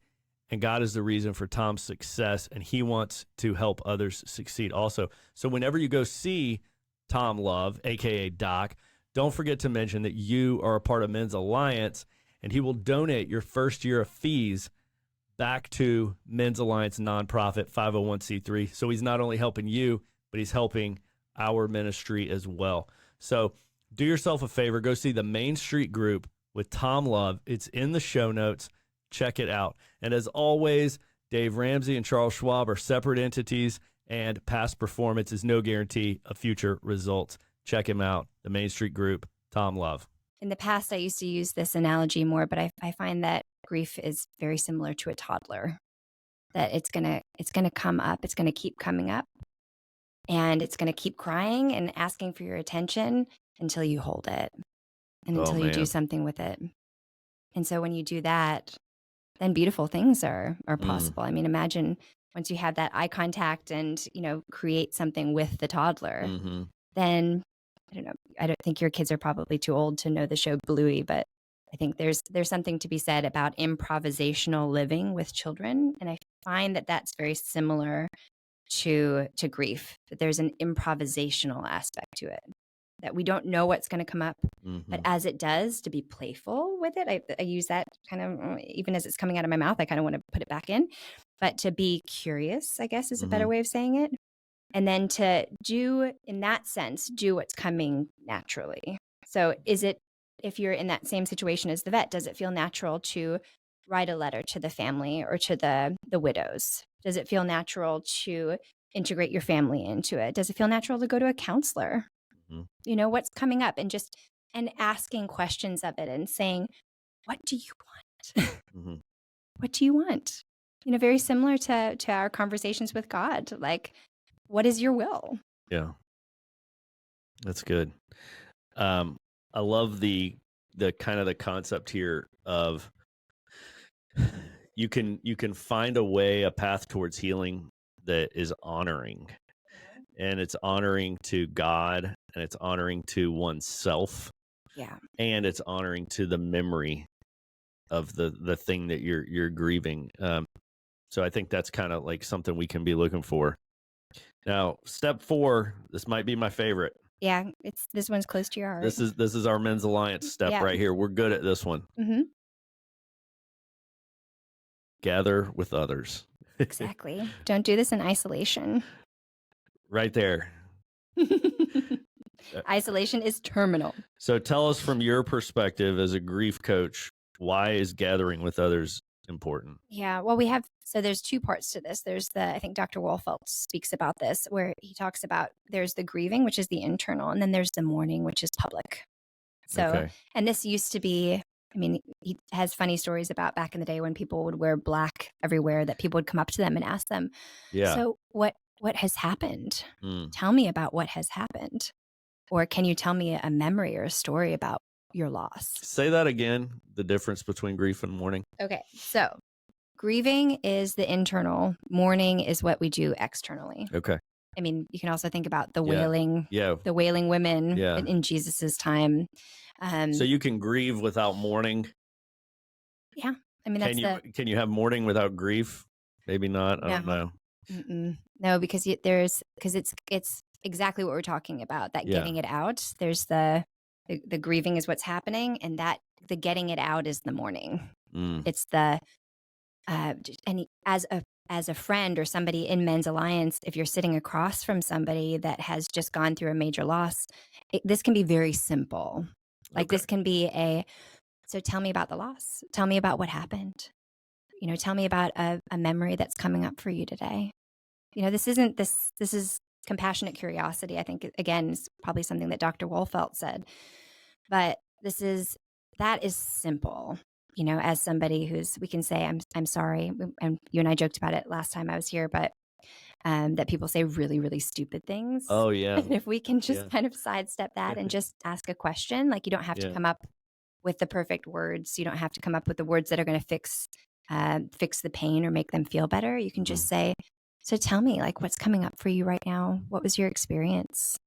and God is the reason for Tom's success, and he wants to help others succeed also. So whenever you go see Tom Love, a.k.a. Doc, don't forget to mention that you are a part of Men's Alliance, and he will donate your first year of fees back to Men's Alliance nonprofit 501c3. So he's not only helping you, but he's helping our ministry as well. So do yourself a favor, go see the Main Street Group with Tom Love. It's in the show notes. Check it out. And as always, Dave Ramsey and Charles Schwab are separate entities, and past performance is no guarantee of future results. Check him out, the Main Street Group, Tom Love. In the past, I used to use this analogy more, but I find that grief is very similar to a toddler. That it's gonna come up, it's gonna keep coming up, and it's gonna keep crying and asking for your attention until you hold it, and until you do something with it. And so when you do that, then beautiful things are possible. I mean, imagine once you have that eye contact and create something with the toddler, then I don't know. I don't think your kids are probably too old to know the show Bluey, but I think there's something to be said about improvisational living with children, and I find that that's very similar to grief. That there's an improvisational aspect to it. that we don't know what's going to come up. But Mm-hmm. as it does, to be playful with it. I use that kind of, even as it's coming out of my mouth, I kind of want to put it back in. But to be curious, I guess, is a better way of saying it. And then to do, in that sense, do what's coming naturally. So is it, if you're in that same situation as the vet, does it feel natural to write a letter to the family or to the widows? Does it feel natural to integrate your family into it? Does it feel natural to go to a counselor? Mm-hmm. You know, what's coming up, and asking questions of it and saying, what do you want? Mm-hmm. What do you want? You know, very similar to our conversations with God. Like, what is your will? Yeah, that's good. I love the kind of the concept here of you can find a path towards healing that is honoring, and it's honoring to God, and it's honoring to oneself, Yeah. and it's honoring to the memory of the thing that you're grieving. So I think that's kind of like something we can be looking for. Now, step 4, this might be my favorite. Yeah. This one's close to your heart. This is our Men's Alliance step right here. We're good at this one. Mm-hmm. Gather with others. Exactly. Don't do this in isolation. Right there. Isolation is terminal. So tell us from your perspective as a grief coach, why is gathering with others important? Yeah. Well, there's 2 parts to this. There's I think Dr. Wolfelt speaks about this, where he talks about there's the grieving, which is the internal, and then there's the mourning, which is public. So, Okay. And this used to be, I mean, he has funny stories about back in the day when people would wear black everywhere, that people would come up to them and ask them, Yeah. so what has happened? Tell me about what has happened. Or can you tell me a memory or a story about your loss? Say that again, the difference between grief and mourning. Okay. So grieving is the internal, mourning is what we do externally. Okay. I mean, you can also think about the wailing women in Jesus's time. So you can grieve without mourning. Yeah. I mean, can you have mourning without grief? Maybe not. I don't know. No, because it's exactly what we're talking about, that getting it out. There's the grieving is what's happening, and that the getting it out is the mourning. It's the and as a friend or somebody in Men's Alliance, if you're sitting across from somebody that has just gone through a major loss, this can be very simple. Like this can be so tell me about the loss. Tell me about what happened. You know, tell me about a memory that's coming up for you today. You know, this is compassionate curiosity. I think, again, is probably something that Dr. Wolfelt said. But that is simple. You know, as somebody we can say, I'm sorry. And you and I joked about it last time I was here, but that people say really, really stupid things. Oh, yeah. And if we can just kind of sidestep that and just ask a question, like you don't have to come up with the perfect words. You don't have to come up with the words that are going to fix the pain or make them feel better. You can just say, so tell me, like, what's coming up for you right now? What was your experience?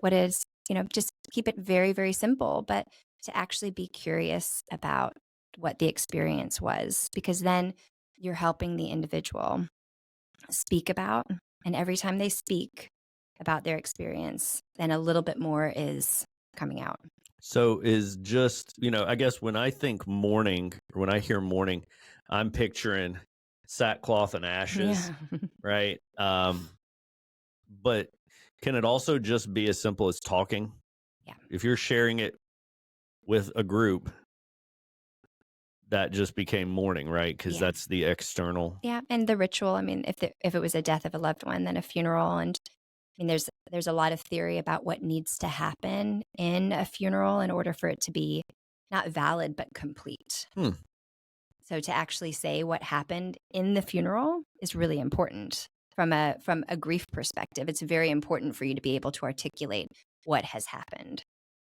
What is, you know, just keep it very, very simple, but to actually be curious about what the experience was, because then you're helping the individual speak about, and every time they speak about their experience, then a little bit more is coming out. So is just, you know, I guess when I think mourning, or when I hear mourning, I'm picturing sackcloth and ashes, right? But can it also just be as simple as talking? Yeah. If you're sharing it with a group, that just became mourning, right? Because that's the external. Yeah, and the ritual. I mean, if it was a death of a loved one, then a funeral. And I mean, there's a lot of theory about what needs to happen in a funeral in order for it to be not valid but complete. So to actually say what happened in the funeral is really important from a grief perspective. It's very important for you to be able to articulate what has happened.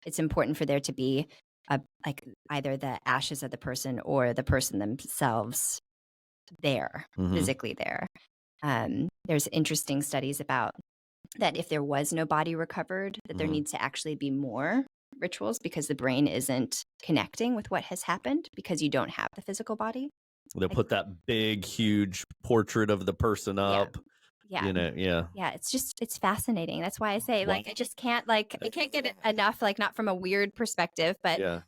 It's important for there to be like either the ashes of the person or the person themselves there, physically there. There's interesting studies about that if there was no body recovered, that there needs to actually be more rituals because the brain isn't connecting with what has happened because you don't have the physical body. They'll put that big, huge portrait of the person up. Yeah. Yeah. Yeah, it's fascinating. That's why I say, Wow. like, I can't get it enough, like, not from a weird perspective, but Yeah.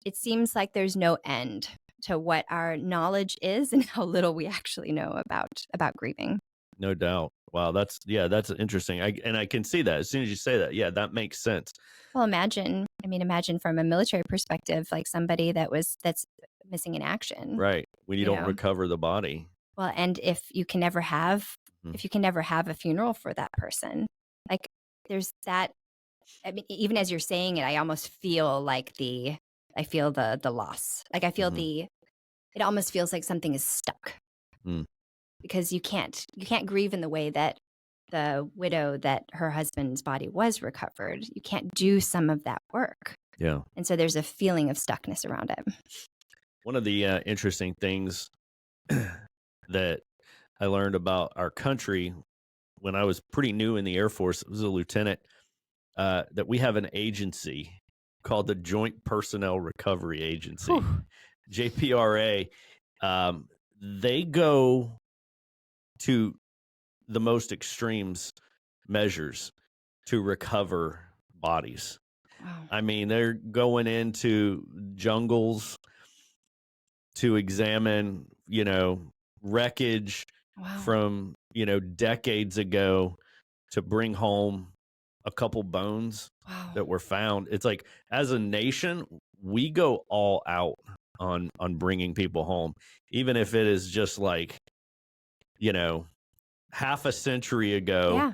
it seems like there's no end to what our knowledge is and how little we actually know about grieving. No doubt. Wow, that's interesting. I can see that as soon as you say that. Yeah, that makes sense. Well, imagine from a military perspective, like somebody that's missing in action, Right. When you you don't know? recover the body. Well, and Mhm. if you can never have a funeral for that person, like, there's that. I mean, even as you're saying it, I almost feel like I feel the loss. Like, I feel Mhm. it almost feels like something is stuck Mm. because you can't grieve in the way that the widow that her husband's body was recovered. You can't do some of that work. Yeah. And so there's a feeling of stuckness around it. One of the interesting things that I learned about our country when I was pretty new in the Air Force, I was a lieutenant, that we have an agency called the Joint Personnel Recovery Agency, Whew. JPRA. They go to the most extremes measures to recover bodies. Wow. I mean, they're going into jungles to examine, wreckage Wow. from, decades ago to bring home a couple bones Wow. that were found. It's like, as a nation, we go all out on bringing people home, even if it is just like, you know, half a century ago, Yeah.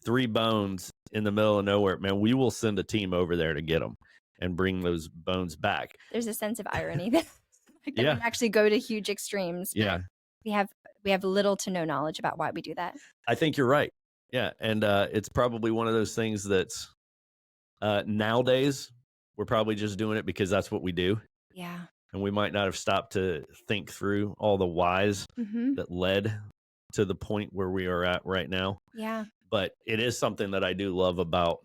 3 bones in the middle of nowhere. Man, we will send a team over there to get them and bring those bones back. There's a sense of irony that like that we Yeah. actually go to huge extremes, Yeah. but we have little to no knowledge about why we do that. I think you're right. Yeah, and it's probably one of those things that's nowadays we're probably just doing it because that's what we do, Yeah. and we might not have stopped to think through all the whys Mhm. that led to the point where we are at right now. Yeah. But it is something that I do love about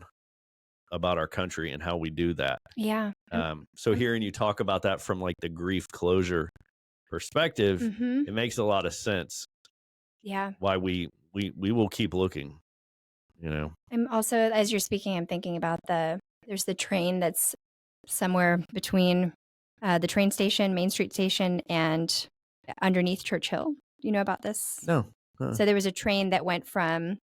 our country and how we do that. Yeah. So hearing you talk about that from like the grief closure perspective, Mhm. it makes a lot of sense Yeah. why we will keep looking. You know. I'm also, as you're speaking, I'm thinking about there's the train that's somewhere between the train station, Main Street Station, and underneath Churchill. Do you know about this? No. So there was a train that went from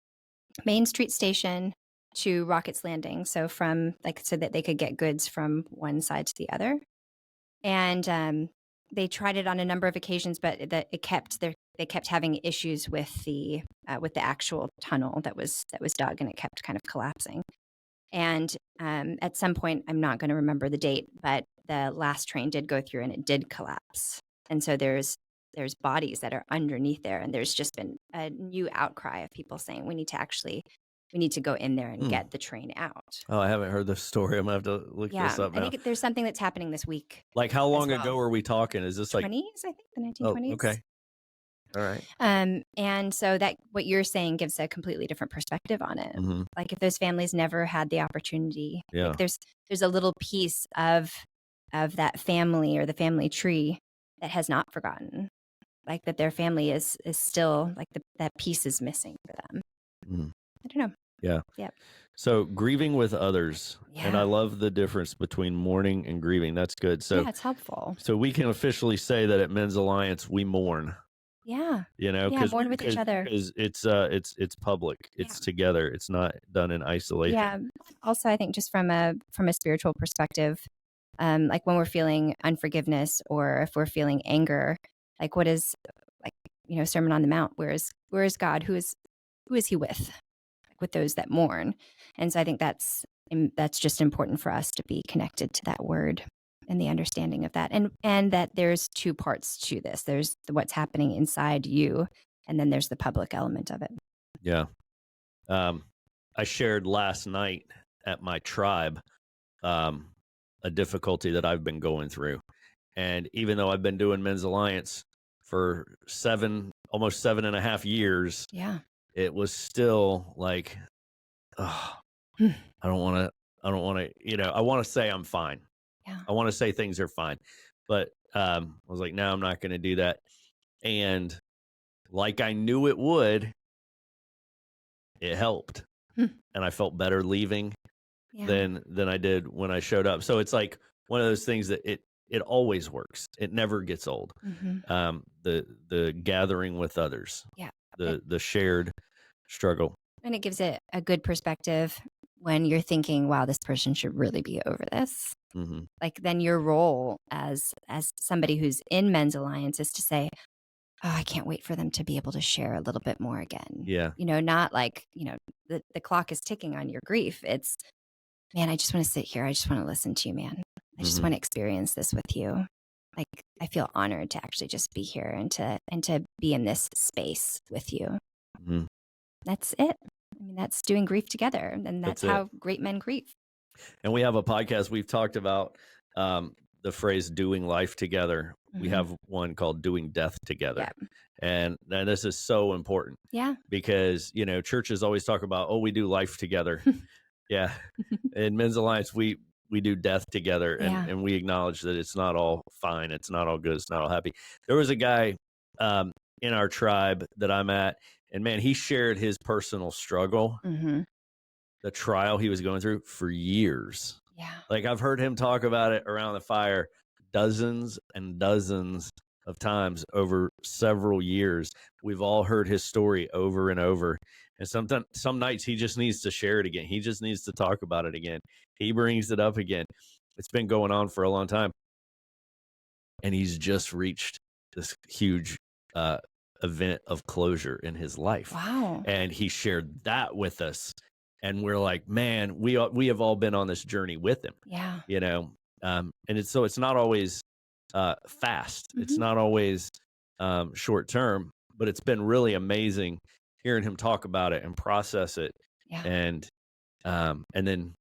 Main Street Station to Rockets Landing. So so that they could get goods from one side to the other. And they tried it on a number of occasions, but they kept having issues with the actual tunnel that was dug, and it kept kind of collapsing. And at some point, I'm not going to remember the date, but the last train did go through and it did collapse. And so there's bodies that are underneath there, and there's just been a new outcry of people saying we need to go in there and get the train out. Oh, I haven't heard this story. I'm gonna have to look Yeah, this up I now. think there's something that's happening this week Like, how as long well. ago are we talking? Is this like 20s, I think, the oh, 1920s. okay. All right. And so that what you're saying gives a completely different perspective on it. Mhm. Like, if those families never had the opportunity, Yeah. like there's a little piece of that family or the family tree that has not forgotten. Like, that their family is still like that piece is missing for them. Mhm. I don't know. Yeah. Yep. So grieving with others, and I Yeah. love the difference between mourning and grieving. That's good. So Yeah, it's helpful. so we can officially say that at Men's Alliance we mourn. Yeah. You know, Yeah, because mourn with each other. it's public. Yeah. It's together. It's not done in isolation. Yeah. Also, I think just from a spiritual perspective, like when we're feeling unforgiveness or if we're feeling anger, like what is like Sermon on the Mount? Where is God? Who is He with? Like with those that mourn. And so I think that's just important for us to be connected to that word and the understanding of that, and that there's two parts to this. There's what's happening inside you, and then there's the public element of it. Yeah. I shared last night at my tribe a difficulty that I've been going through. And even though I've been doing Men's Alliance for almost 7.5 years, Yeah. it was still like, oh, I don't want to, I want to say I'm fine. Yeah. I want to say things are fine. But I was like, no, I'm not going to do that. And like I knew it would, it helped, Hmm. and I felt better leaving Yeah. than I did when I showed up. So it's like one of those things that it always works. It never gets old. Hmm. The gathering with others, Yeah. the shared struggle. And it gives it a good perspective when you're thinking, wow, this person should really be over this. Hmm. Like then your role as somebody who's in Men's Alliance is to say, oh, I can't wait for them to be able to share a little bit more again. Yeah. Not like, the clock is ticking on your grief. It's, man, I just want to sit here. I just want to listen to you, man. I just Hmm. want to experience this with you. Like I feel honored to actually just be here and to be in this space with you. Hmm. That's it. I mean, that's doing grief together. And that's That's it. how great men grieve. And we have a podcast. We've talked about the phrase "doing life together." We Mhm. have one called "doing death together," Yeah. and this is so important Yeah. because churches always talk about, oh, we do life together. Yeah, in Men's Alliance, we do death together, Yeah. and we acknowledge that it's not all fine, it's not all good, it's not all happy. There was a guy in our tribe that I'm at, and man, he shared his personal struggle, Hmm. the trial he was going through for years. Yeah. Like I've heard him talk about it around the fire dozens and dozens of times over several years. We've all heard his story over and over. And sometimes some nights he just needs to share it again. He just needs to talk about it again. He brings it up again. It's been going on for a long time. And he's just reached this huge event of closure in his life. Wow. And he shared that with us. And we're like, man, we have all been on this journey with him, Yeah. and it's not always fast. It's Mhm. not always short term, but it's been really amazing hearing him talk about it and process it, Yeah. and then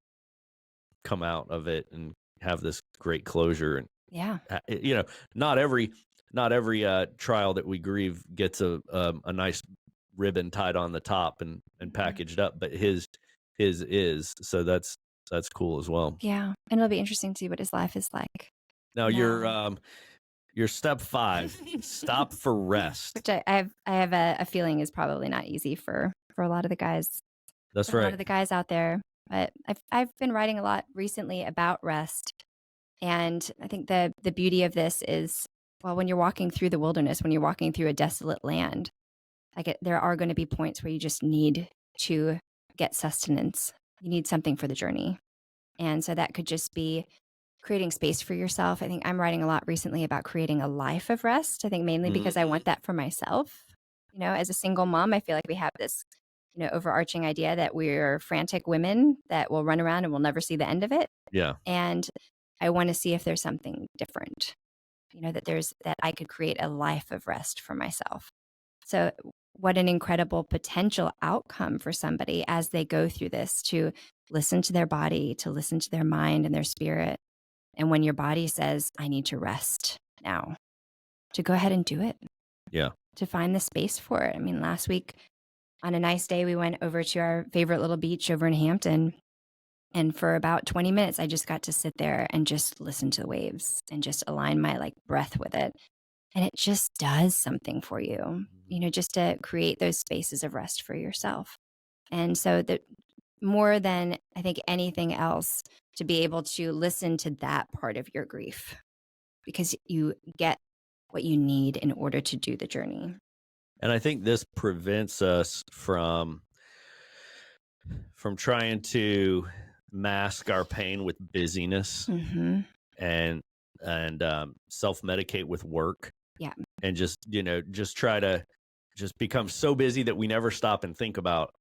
come out of it and have this great closure. And Yeah. not every trial that we grieve gets a nice ribbon tied on the top and Mhm. packaged up, but his is. So that's cool as well. Yeah. And it'll be interesting to see what his life is like Now now. your step 5, stop for rest. Which I have a feeling is probably not easy for a lot of the guys, That's for a lot right. of the guys out there. But I've been writing a lot recently about rest. And I think the beauty of this is, well, when you're walking through the wilderness, when you're walking through a desolate land, there are going to be points where you just need to get sustenance. You need something for the journey. And so that could just be creating space for yourself. I think I'm writing a lot recently about creating a life of rest. I think mainly because I Mhm. want that for myself. As a single mom, I feel like we have this, overarching idea that we're frantic women that will run around and we'll never see the end of it. Yeah. And I want to see if there's something different, that I could create a life of rest for myself. So what an incredible potential outcome for somebody as they go through this, to listen to their body, to listen to their mind and their spirit. And when your body says, I need to rest now, to go ahead and do it, Yeah. to find the space for it. I mean, last week on a nice day, we went over to our favorite little beach over in Hampton. And for about 20 minutes, I just got to sit there and just listen to the waves and just align my breath with it. And it just does something for you, just to create those spaces of rest for yourself. And so that, more than I think anything else, to be able to listen to that part of your grief, because you get what you need in order to do the journey. And I think this prevents us from trying to mask our pain with busyness Hmm. and self-medicate with work, Yeah. and just try to just become so busy that we never stop and think about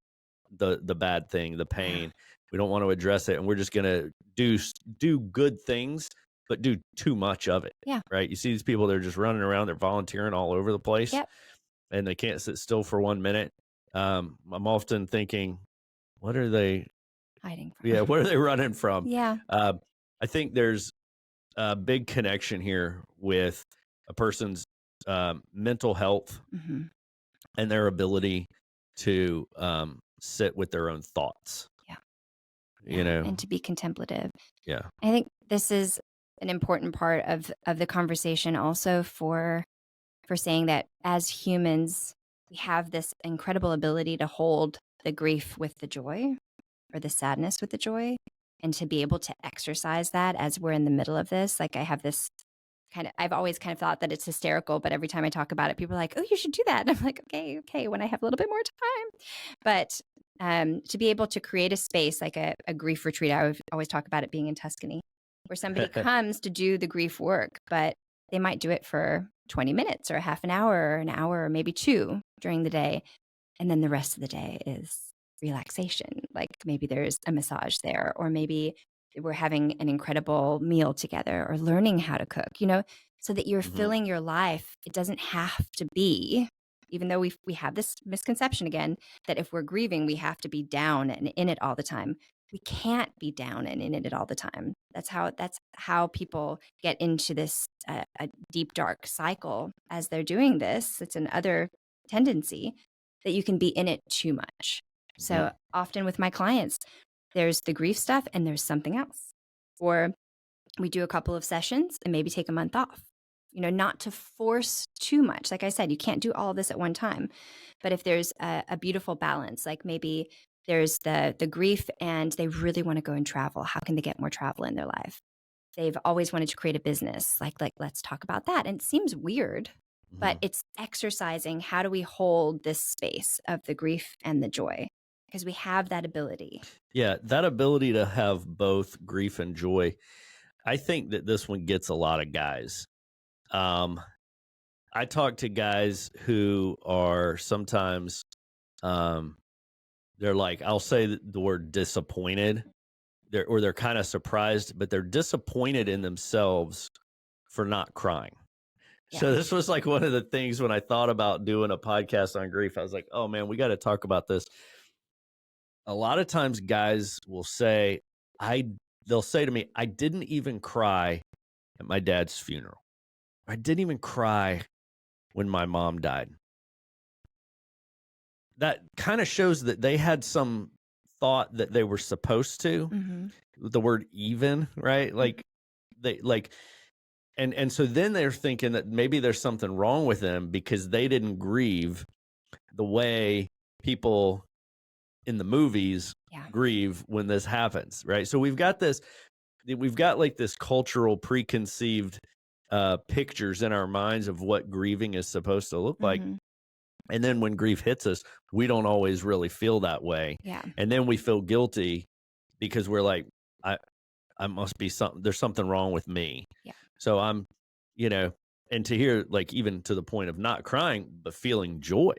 the bad thing, the pain. We don't want to address it, and we're just gonna do good things, but do too much of it. Yeah. Right? You see these people, they're just running around, they're volunteering all over the place, Yep. and they can't sit still for 1 minute. I'm often thinking, what are they? Hiding from. Yeah, what are they running from? Yeah. I think there's a big connection here with a person's mental health Hmm. and their ability to sit with their own thoughts. Yeah. You know, And to be contemplative. yeah, I think this is an important part of the conversation also, for saying that as humans, we have this incredible ability to hold the grief with the joy or the sadness with the joy, and to be able to exercise that as we're in the middle of this. Like I have this I've always kind of thought that it's hysterical, but every time I talk about it, people are like, oh, you should do that. And I'm like, okay, when I have a little bit more time. But to be able to create a space like a grief retreat, I always talk about it being in Tuscany, where somebody comes to do the grief work, but they might do it for 20 minutes or a half an hour, or maybe 2 during the day. And then the rest of the day is relaxation. Like maybe there's a massage there, or maybe we're having an incredible meal together, or learning how to cook, so that you're filling your life. It doesn't have to be, even though we have this misconception again, that if we're grieving, we have to be down and in it all the time. We can't be down and in it all the time. That's how people get into this a deep, dark cycle as they're doing this. It's another tendency that you can be in it too much. So often with my clients, there's the grief stuff and there's something else. Or we do a couple of sessions and maybe take a month off, not to force too much. Like I said, you can't do all of this at one time. But if there's a beautiful balance, like maybe there's the grief and they really want to go and travel. How can they get more travel in their life? They've always wanted to create a business. Like let's talk about that. And it seems weird, but it's exercising. How do we hold this space of the grief and the joy? Because we have that ability. Yeah, that ability to have both grief and joy. I think that this one gets a lot of guys. I talk to guys who are sometimes, they're like, I'll say the word disappointed, they're kind of surprised, but they're disappointed in themselves for not crying. Yeah. So this was like one of the things when I thought about doing a podcast on grief, I was like, oh man, we got to talk about this. A lot of times guys will say, they'll say to me, I didn't even cry at my dad's funeral. I didn't even cry when my mom died. That kind of shows that they had some thought that they were supposed to. The word even, right? Like and so then they're thinking that maybe there's something wrong with them because they didn't grieve the way people in the movies grieve when this happens, right? So we've got like this cultural preconceived pictures in our minds of what grieving is supposed to look like. And then when grief hits us, we don't always really feel that way. Yeah. And then we feel guilty because we're like, I must be there's something wrong with me. Yeah. So I'm, and to hear like even to the point of not crying, but feeling joy.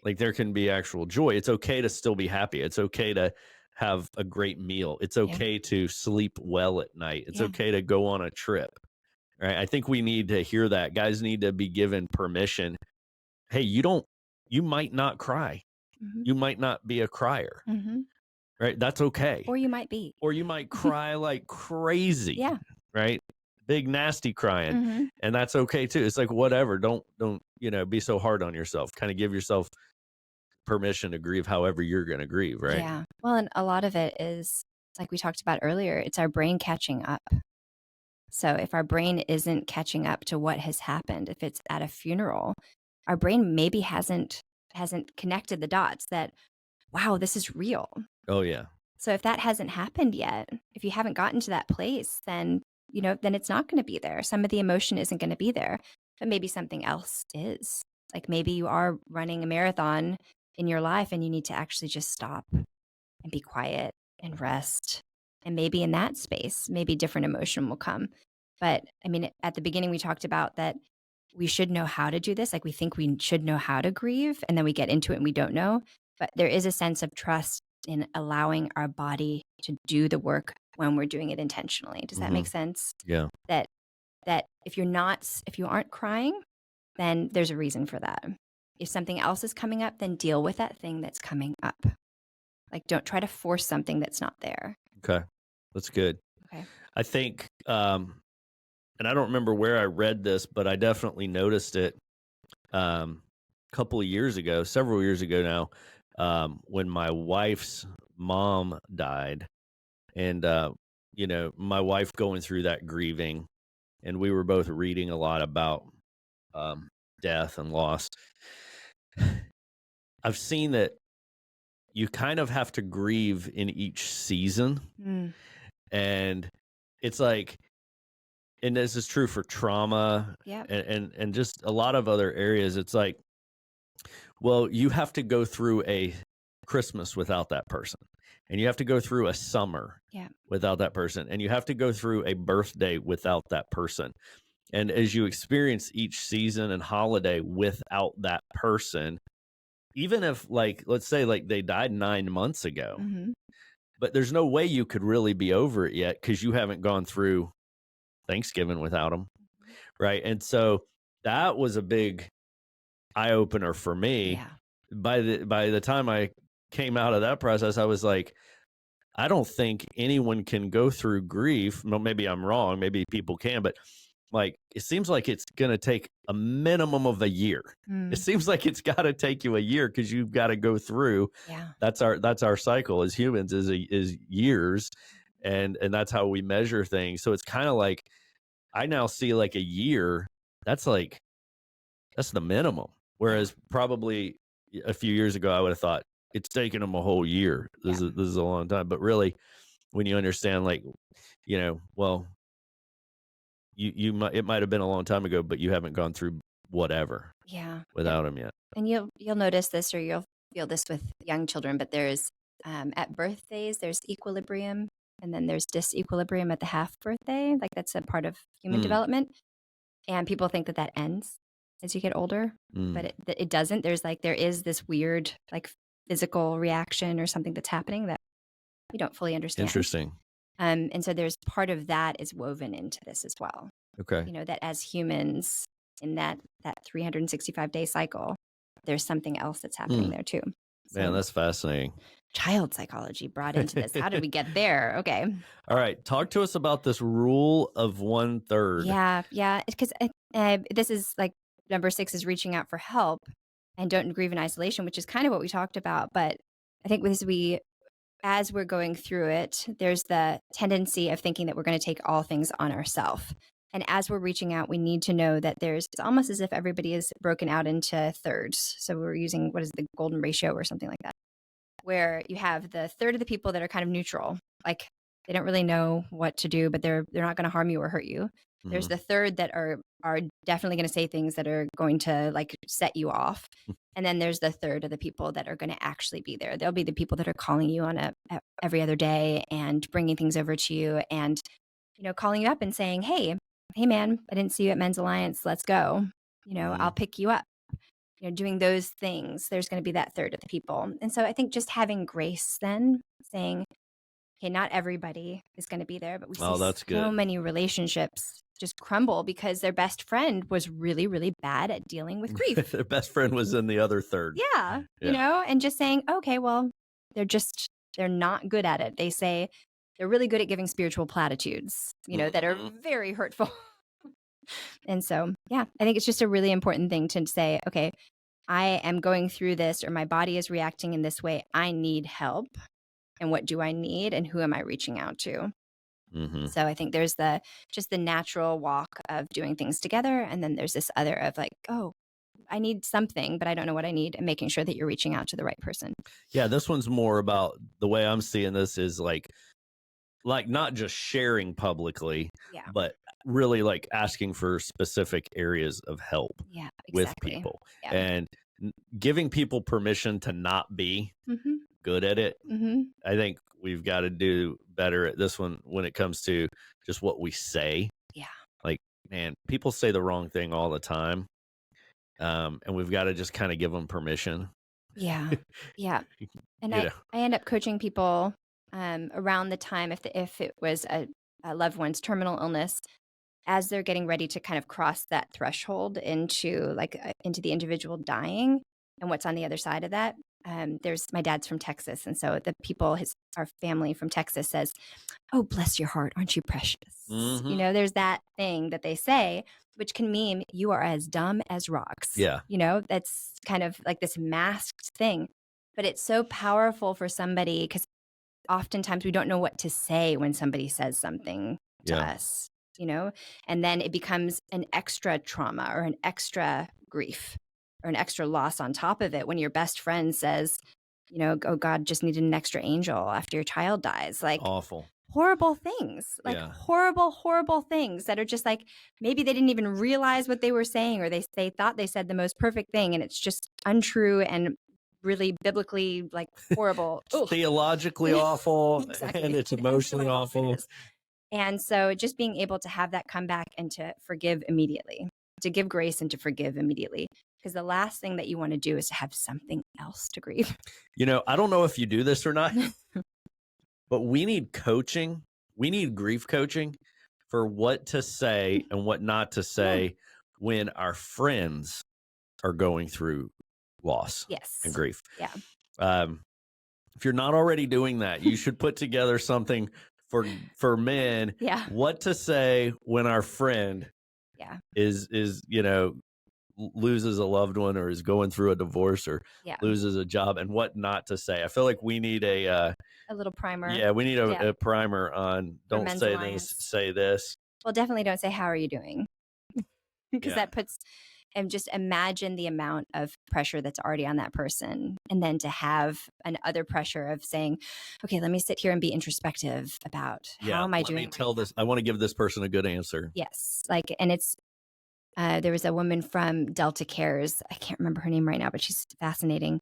Like there can be actual joy. It's okay to still be happy. It's okay to have a great meal. It's okay to sleep well at night. It's okay to go on a trip. Right? I think we need to hear that. Guys need to be given permission. Hey, you might not cry. You might not be a crier. Right? That's okay. Or you might be. Or you might cry like crazy. Yeah. Right? Big nasty crying. And that's okay too. It's like whatever. Don't be so hard on yourself. Kind of give yourself permission to grieve however you're going to grieve, right? Yeah. Well, and a lot of it is like we talked about earlier, it's our brain catching up. So if our brain isn't catching up to what has happened, if it's at a funeral, our brain maybe hasn't connected the dots that, wow, this is real. Oh yeah. So if that hasn't happened yet, if you haven't gotten to that place, then then it's not going to be there. Some of the emotion isn't going to be there, but maybe something else is. Like maybe you are running a marathon in your life and you need to actually just stop and be quiet and rest. And maybe in that space, maybe different emotion will come. But I mean, at the beginning, we talked about that we should know how to do this. Like we think we should know how to grieve, and then we get into it and we don't know. But there is a sense of trust in allowing our body to do the work when we're doing it intentionally. Does that make sense? Yeah. That if you aren't crying, then there's a reason for that. If something else is coming up, then deal with that thing that's coming up. Like don't try to force something that's not there. Okay. That's good. Okay. I think, and I don't remember where I read this, but I definitely noticed it several years ago now, when my wife's mom died. And, my wife going through that grieving, and we were both reading a lot about death and loss. I've seen that you kind of have to grieve in each season. Mm, And it's like, and this is true for trauma yep. and just a lot of other areas. It's like, well, you have to go through a Christmas without that person, and you have to go through a summer Yeah. without that person, and you have to go through a birthday without that person. And as you experience each season and holiday without that person, even if, like, let's say, like, they died 9 months ago, Hmm. but there's no way you could really be over it yet because you haven't gone through Thanksgiving without them, right? And so that was a big eye opener for me. Yeah. By the time I came out of that process, I was like, I don't think anyone can go through grief. Well, maybe I'm wrong. Maybe people can, but like it seems like it's going to take a minimum of a year. It Mm, seems like it's got to take you a year because you've got to go through. yeah. That's our cycle as humans is years, and that's how we measure things. So it's kind of like I now see like a year. That's like that's the minimum. Yeah. Whereas probably a few years ago, I would have thought it's taken them a whole year. Yeah. This is a long time. But really, when you understand, like, well, you might it might have been a long time ago, but you haven't gone through whatever Yeah. Yeah. without them yet. And you'll notice this, or you'll feel this with young children, but there's at birthdays there's equilibrium, and then there's disequilibrium at the half birthday. Like that's a part of human Mm, development, and people think that that ends as you get older, but mm, it doesn't. There is this weird like physical reaction or something that's happening that we don't fully understand. interesting. And so there's part of that is woven into this as well. Okay. That as humans in that 365-day cycle, there's something else that's happening Mm, there too. man, So that's fascinating. child psychology brought into this. How did we get there? Okay. All right, talk to us about this rule of 1/3. Yeah. Yeah. Because this is like number 6 is reaching out for help and don't grieve in isolation, which is kind of what we talked about. But I think as we're going through it, there's the tendency of thinking that we're going to take all things on ourselves. And as we're reaching out, we need to know that it's almost as if everybody is broken out into thirds. So we're using what is the golden ratio or something like that, where you have the third of the people that are kind of neutral, like they don't really know what to do, but they're not going to harm you or hurt you. There's Mhm. the third that are definitely going to say things that are going to like set you off. And then there's the third of the people that are going to actually be there. They'll be the people that are calling you on every other day and bringing things over to you and calling you up and saying, hey man, I didn't see you at Men's Alliance. Let's go. I'll Mhm. pick you up. Doing those things, there's going to be that third of the people. And so I think just having grace then saying, okay, not everybody is going to be there, but we see Oh, that's so good. many relationships just crumble because their best friend was really, really bad at dealing with grief. Their best friend was in the other third. Yeah. Yeah. And just saying, okay, well, they're not good at it. They say they're really good at giving spiritual platitudes, that are Mhm. very hurtful. And so, yeah, I think it's just a really important thing to say, okay, I am going through this or my body is reacting in this way. I need help. And what do I need? And who am I reaching out to? Mhm. So I think there's just the natural walk of doing things together. And then there's this other of like, oh, I need something, but I don't know what I need, and making sure that you're reaching out to the right person. Yeah, this one's more about the way I'm seeing this is like not just sharing publicly, Yeah. but really like asking for specific areas of help Yeah, with exactly. people Yeah. and giving people permission to not be Mhm. good at it. Mhm. I think we've got to do better at this one when it comes to just what we say. Yeah. Like, man, people say the wrong thing all the time. And we've got to just kind of give them permission. Yeah. Yeah. And you I know, I end up coaching people around the time if it was a loved one's terminal illness, as they're getting ready to kind of cross that threshold into the individual dying and what's on the other side of that. There's my dad's from Texas, and so our family from Texas says, "Oh, bless your heart, aren't you precious?" hmm There's that thing that they say, which can mean you are as dumb as rocks. yeah, That's kind of like this masked thing, but it's so powerful for somebody because oftentimes we don't know what to say when somebody says something to yeah, us, and then it becomes an extra trauma or an extra grief or an extra loss on top of it when your best friend says, oh, God just needed an extra angel after your child dies. Like Awful. horrible things, like Yeah. horrible, horrible things that are just like, maybe they didn't even realize what they were saying, or they thought they said the most perfect thing and it's just untrue and really biblically like horrible. Theologically awful. Exactly. And it's emotionally It awful. is. And so just being able to have that come back and to forgive immediately, to give grace and to forgive immediately. Because the last thing that you want to do is to have something else to grieve. I don't know if you do this or not, but we need coaching. We need grief coaching for what to say and what not to say when our friends are going through loss and Yes. grief. Yeah. If you're not already doing that, you should put together something for men. Yeah. What to say when our friend is loses a loved one or is going through a divorce or loses a job, and what not to say. I feel like we need a little primer. Yeah, we need a primer on don't say Alliance. this, say this. Well, definitely don't say, how are you doing? Because that puts, and just imagine the amount of pressure that's already on that person. And then to have an other pressure of saying, okay, let me sit here and be introspective about how am I doing? Let me tell this. I want to give this person a good answer. Yes. Like, and it's, there was a woman from Delta Cares. I can't remember her name right now, but she's fascinating.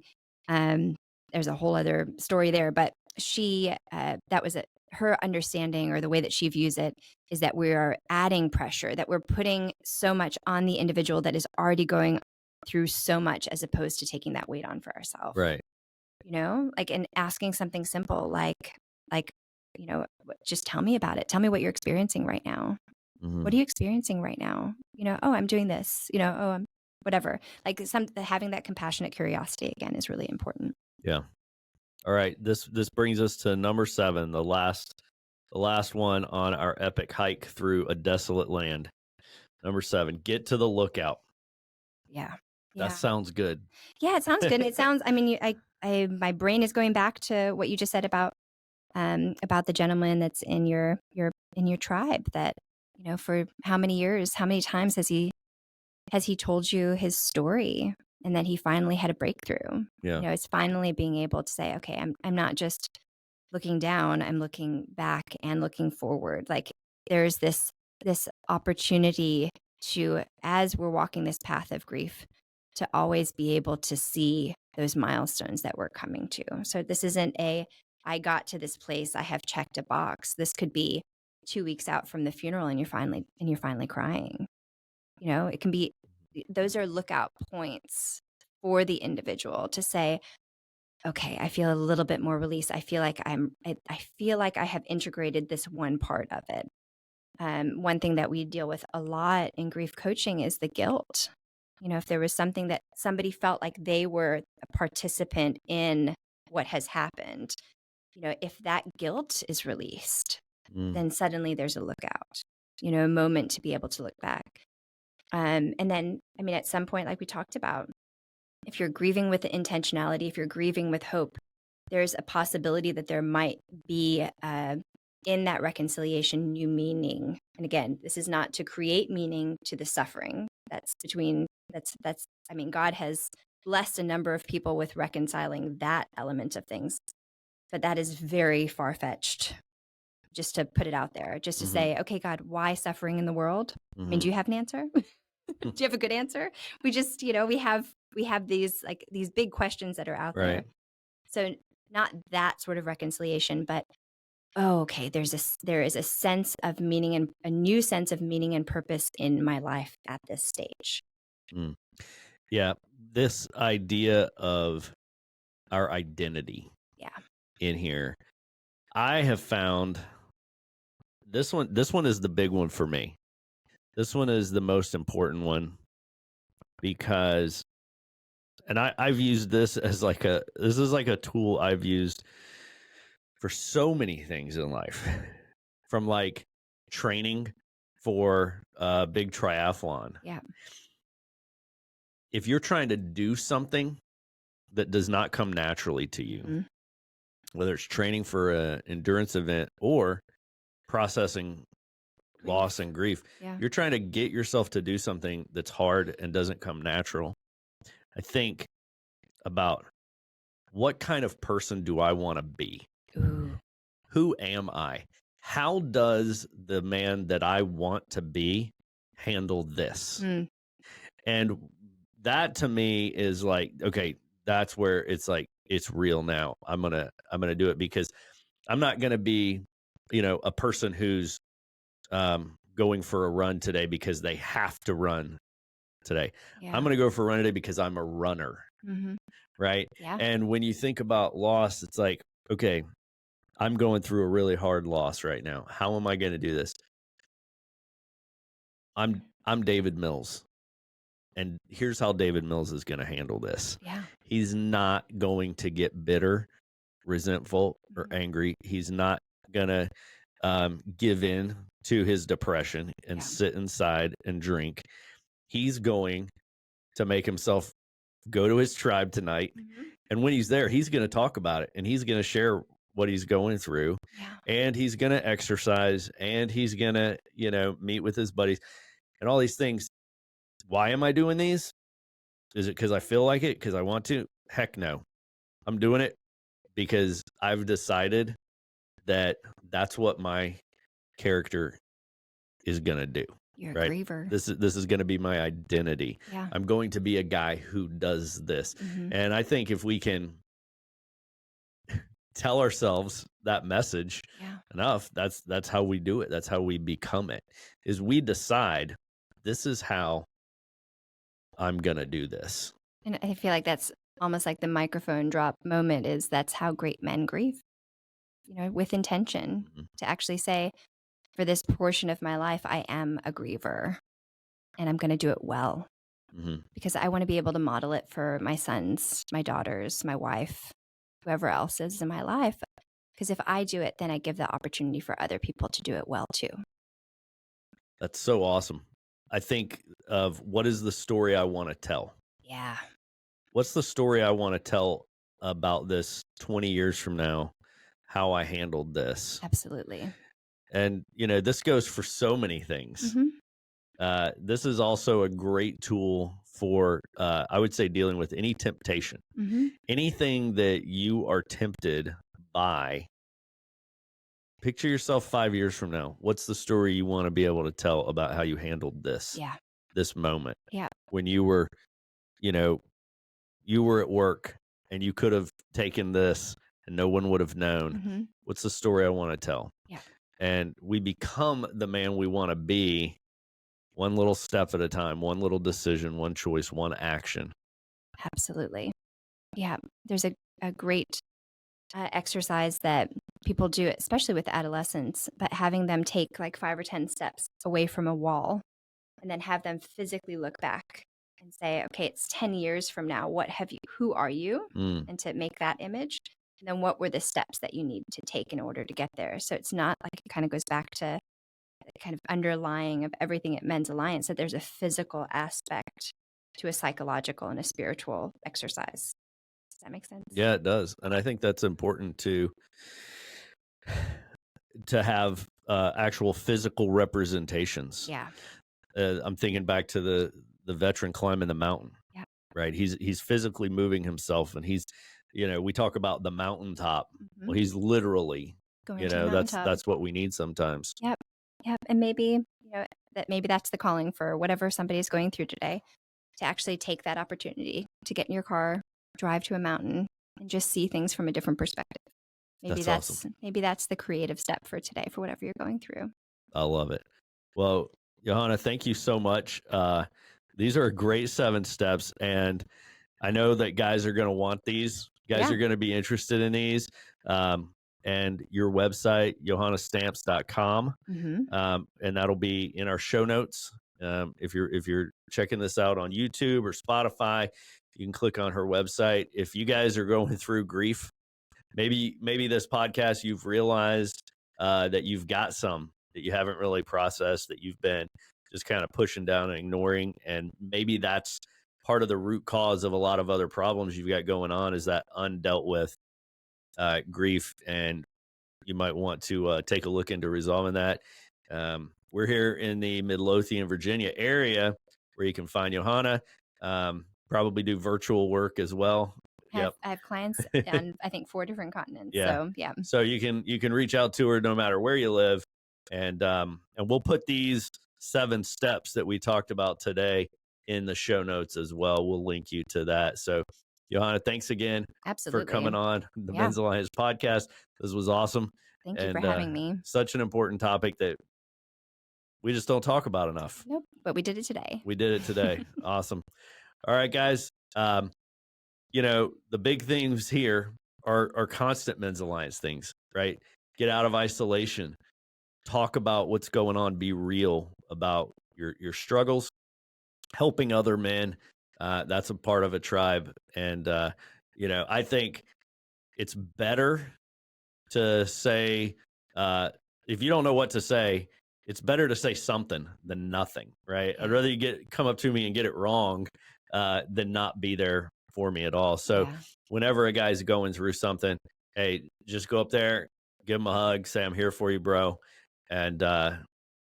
There's a whole other story there, but she, that was her understanding, or the way that she views it, is that we are adding pressure, that we're putting so much on the individual that is already going through so much, as opposed to taking that weight on for ourselves. Right. Like, and asking something simple, just tell me about it. Tell me what you're experiencing right now. Mm-hmm. What are you experiencing right now? Oh, I'm doing this, oh, I'm whatever. Like having that compassionate curiosity again is really important. Yeah. All right. This brings us to number 7, the last one on our epic hike through a desolate land. Number 7, get to the lookout. Yeah. That sounds good. Yeah, it sounds good. It sounds, I mean, my brain is going back to what you just said about the gentleman that's in your tribe, that, for how many years, how many times has he told you his story, and then he finally had a breakthrough. Yeah. It's finally being able to say, okay, I'm not just looking down, I'm looking back and looking forward. Like, there's this opportunity to, as we're walking this path of grief, to always be able to see those milestones that we're coming to. So this isn't I got to this place, I have checked a box. This could be 2 weeks out from the funeral and you're finally crying. It can be, those are lookout points for the individual to say, okay, I feel a little bit more release. I feel like I feel like I have integrated this one part of it. One thing that we deal with a lot in grief coaching is the guilt. If there was something that somebody felt like they were a participant in what has happened, if that guilt is released, then suddenly there's a lookout, a moment to be able to look back. And then, I mean, at some point, like we talked about, if you're grieving with the intentionality, if you're grieving with hope, there's a possibility that there might be in that reconciliation new meaning. And again, this is not to create meaning to the suffering. I mean, God has blessed a number of people with reconciling that element of things, but that is very far-fetched, just to put it out there, just to say, okay, God, why suffering in the world? I mean, do you have an answer? Do you have a good answer? We just, we have these big questions that are out there. So not that sort of reconciliation, but okay, there is a sense of meaning, and a new sense of meaning and purpose in my life at this stage. Yeah, this idea of our identity. In here, I have found this one is the big one for me. This one is the most important one, because, and I've used this as this is like a tool I've used for so many things in life, from like training for a big triathlon. Yeah. If you're trying to do something that does not come naturally to you, whether it's training for an endurance event or processing loss and grief, you're trying to get yourself to do something that's hard and doesn't come natural. I think about what kind of person do I want to be? Ooh. Who am I? How does the man that I want to be handle this? Mm. And that to me is like, okay, that's where it's like, it's real now. I'm gonna do it, because I'm not gonna be, a person who's going for a run today because they have to run today. I'm Yeah. gonna go for a run today because I'm a runner, Mm-hmm. right? Yeah. And when you think about loss, it's like, okay, I'm going through a really hard loss right now. How am I going to do this? I'm David Mills, and here's how David Mills is going to handle this. Yeah. He's not going to get bitter, resentful, or Mhm. angry. He's not going to give in to his depression and Yeah. sit inside and drink. He's going to make himself go to his tribe tonight. Mhm. And when he's there, he's going to talk about it, and he's going to share what he's going through, Yeah. and he's going to exercise, and he's going to, meet with his buddies and all these things. Why am I doing these? Is it because I feel like it? Because I want to? Heck no. I'm doing it because I've decided that that's what my character is going to do. You're a Right. griever. This is going to be my identity. Yeah. I'm going to be a guy who does this. Mhm. And I think if we can tell ourselves that message Yeah. enough, that's how we do it. That's how we become it. Is we decide, this is how I'm going to do this. And I feel like that's almost like the microphone drop moment is that's how great men grieve, with intention Mhm. to actually say, for this portion of my life, I am a griever and I'm going to do it well Mhm. because I want to be able to model it for my sons, my daughters, my wife, whoever else is in my life. Because if I do it, then I give the opportunity for other people to do it well too. That's so awesome. I think of, what is the story I want to tell? Yeah. What's the story I want to tell about this 20 years from now, how I handled this? Absolutely. And, this goes for so many things. Hmm. This is also a great tool for, I would say, dealing with any temptation. Hmm. Anything that you are tempted by. Picture yourself 5 years from now. What's the story you want to be able to tell about how you handled this Yeah. moment? Yeah. When you were, you know, you were at work and you could have taken this and no one would have known. Hmm. What's the story I want to tell? Yeah. And we become the man we want to be, one little step at a time, one little decision, one choice, one action. Absolutely. Yeah. There's a great exercise that people do, especially with adolescents, but having them take like 5 or 10 steps away from a wall and then have them physically look back and say, okay, it's 10 years from now. Who are you? Mm, And to make that image. And then what were the steps that you need to take in order to get there? So it's not like it kind of goes back to the kind of underlying of everything at Men's Alliance, that there's a physical aspect to a psychological and a spiritual exercise. Does that make sense? yeah, it does. And I think that's important to have actual physical representations. Yeah. I'm thinking back to the veteran climbing the mountain. Yeah. Right. He's physically moving himself, and he's, we talk about the mountaintop. Mhm. Well, he's literally, Going to the that's mountaintop. what we need sometimes. Yep. Yep. And maybe, maybe that's the calling for whatever somebody's going through today, to actually take that opportunity to get in your car, drive to a mountain, and just see things from a different perspective. Maybe That's awesome. maybe that's the creative step for today for whatever you're going through. I love it. Well, Johanna, thank you so much. These are great 7 steps, and I know that guys are going to want these. Guys Yeah. are going to be interested in these. And your website, Johanna.Stamps.com. Mm-hmm. And that'll be in our show notes. If you're checking this out on YouTube or Spotify, you can click on her website. If you guys are going through grief, maybe this podcast, you've realized that you've got some that you haven't really processed, that you've been just kind of pushing down and ignoring, and maybe that's part of the root cause of a lot of other problems you've got going on, is that undealt with grief, and you might want to take a look into resolving that. We're here in the Midlothian, Virginia area, where you can find Johanna. Probably do virtual work as well. I have clients on, I think, 4 different continents. Yeah. So yeah. So you can reach out to her no matter where you live, and we'll put these 7 steps that we talked about today in the show notes as well. We'll link you to that. So, Johanna, thanks again Absolutely. for coming on the Yeah. Men's Alliance podcast. This was awesome. Thank you for having me. Such an important topic that we just don't talk about enough. Nope, but we did it today. We did it today. Awesome. All right, guys. You know, the big things here are constant Men's Alliance things, right? Get out of isolation. Talk about what's going on. Be real about your struggles. Helping other men. That's a part of a tribe. And, you know, I think it's better to say, if you don't know what to say, it's better to say something than nothing, right? I'd rather you come up to me and get it wrong than not be there for me at all. So whenever a guy's going through something, hey, just go up there, give him a hug, say, I'm here for you, bro. And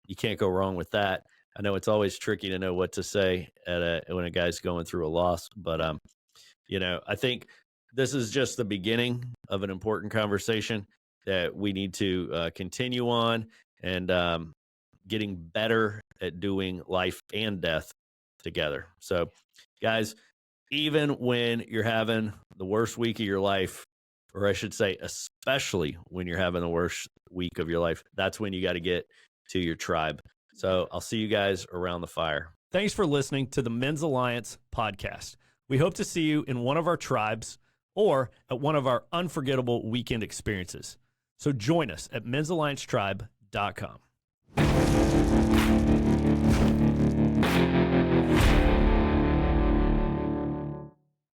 you can't go wrong with that. I know it's always tricky to know what to say when a guy's going through a loss, but you know, I think this is just the beginning of an important conversation that we need to continue on, and getting better at doing life and death together. So, guys, even when you're having the worst week of your life, or I should say, especially when you're having the worst week of your life, that's when you got to get to your tribe. So I'll see you guys around the fire. Thanks for listening to the Men's Alliance podcast. We hope to see you in one of our tribes or at one of our unforgettable weekend experiences. So join us at men'salliancetribe.com.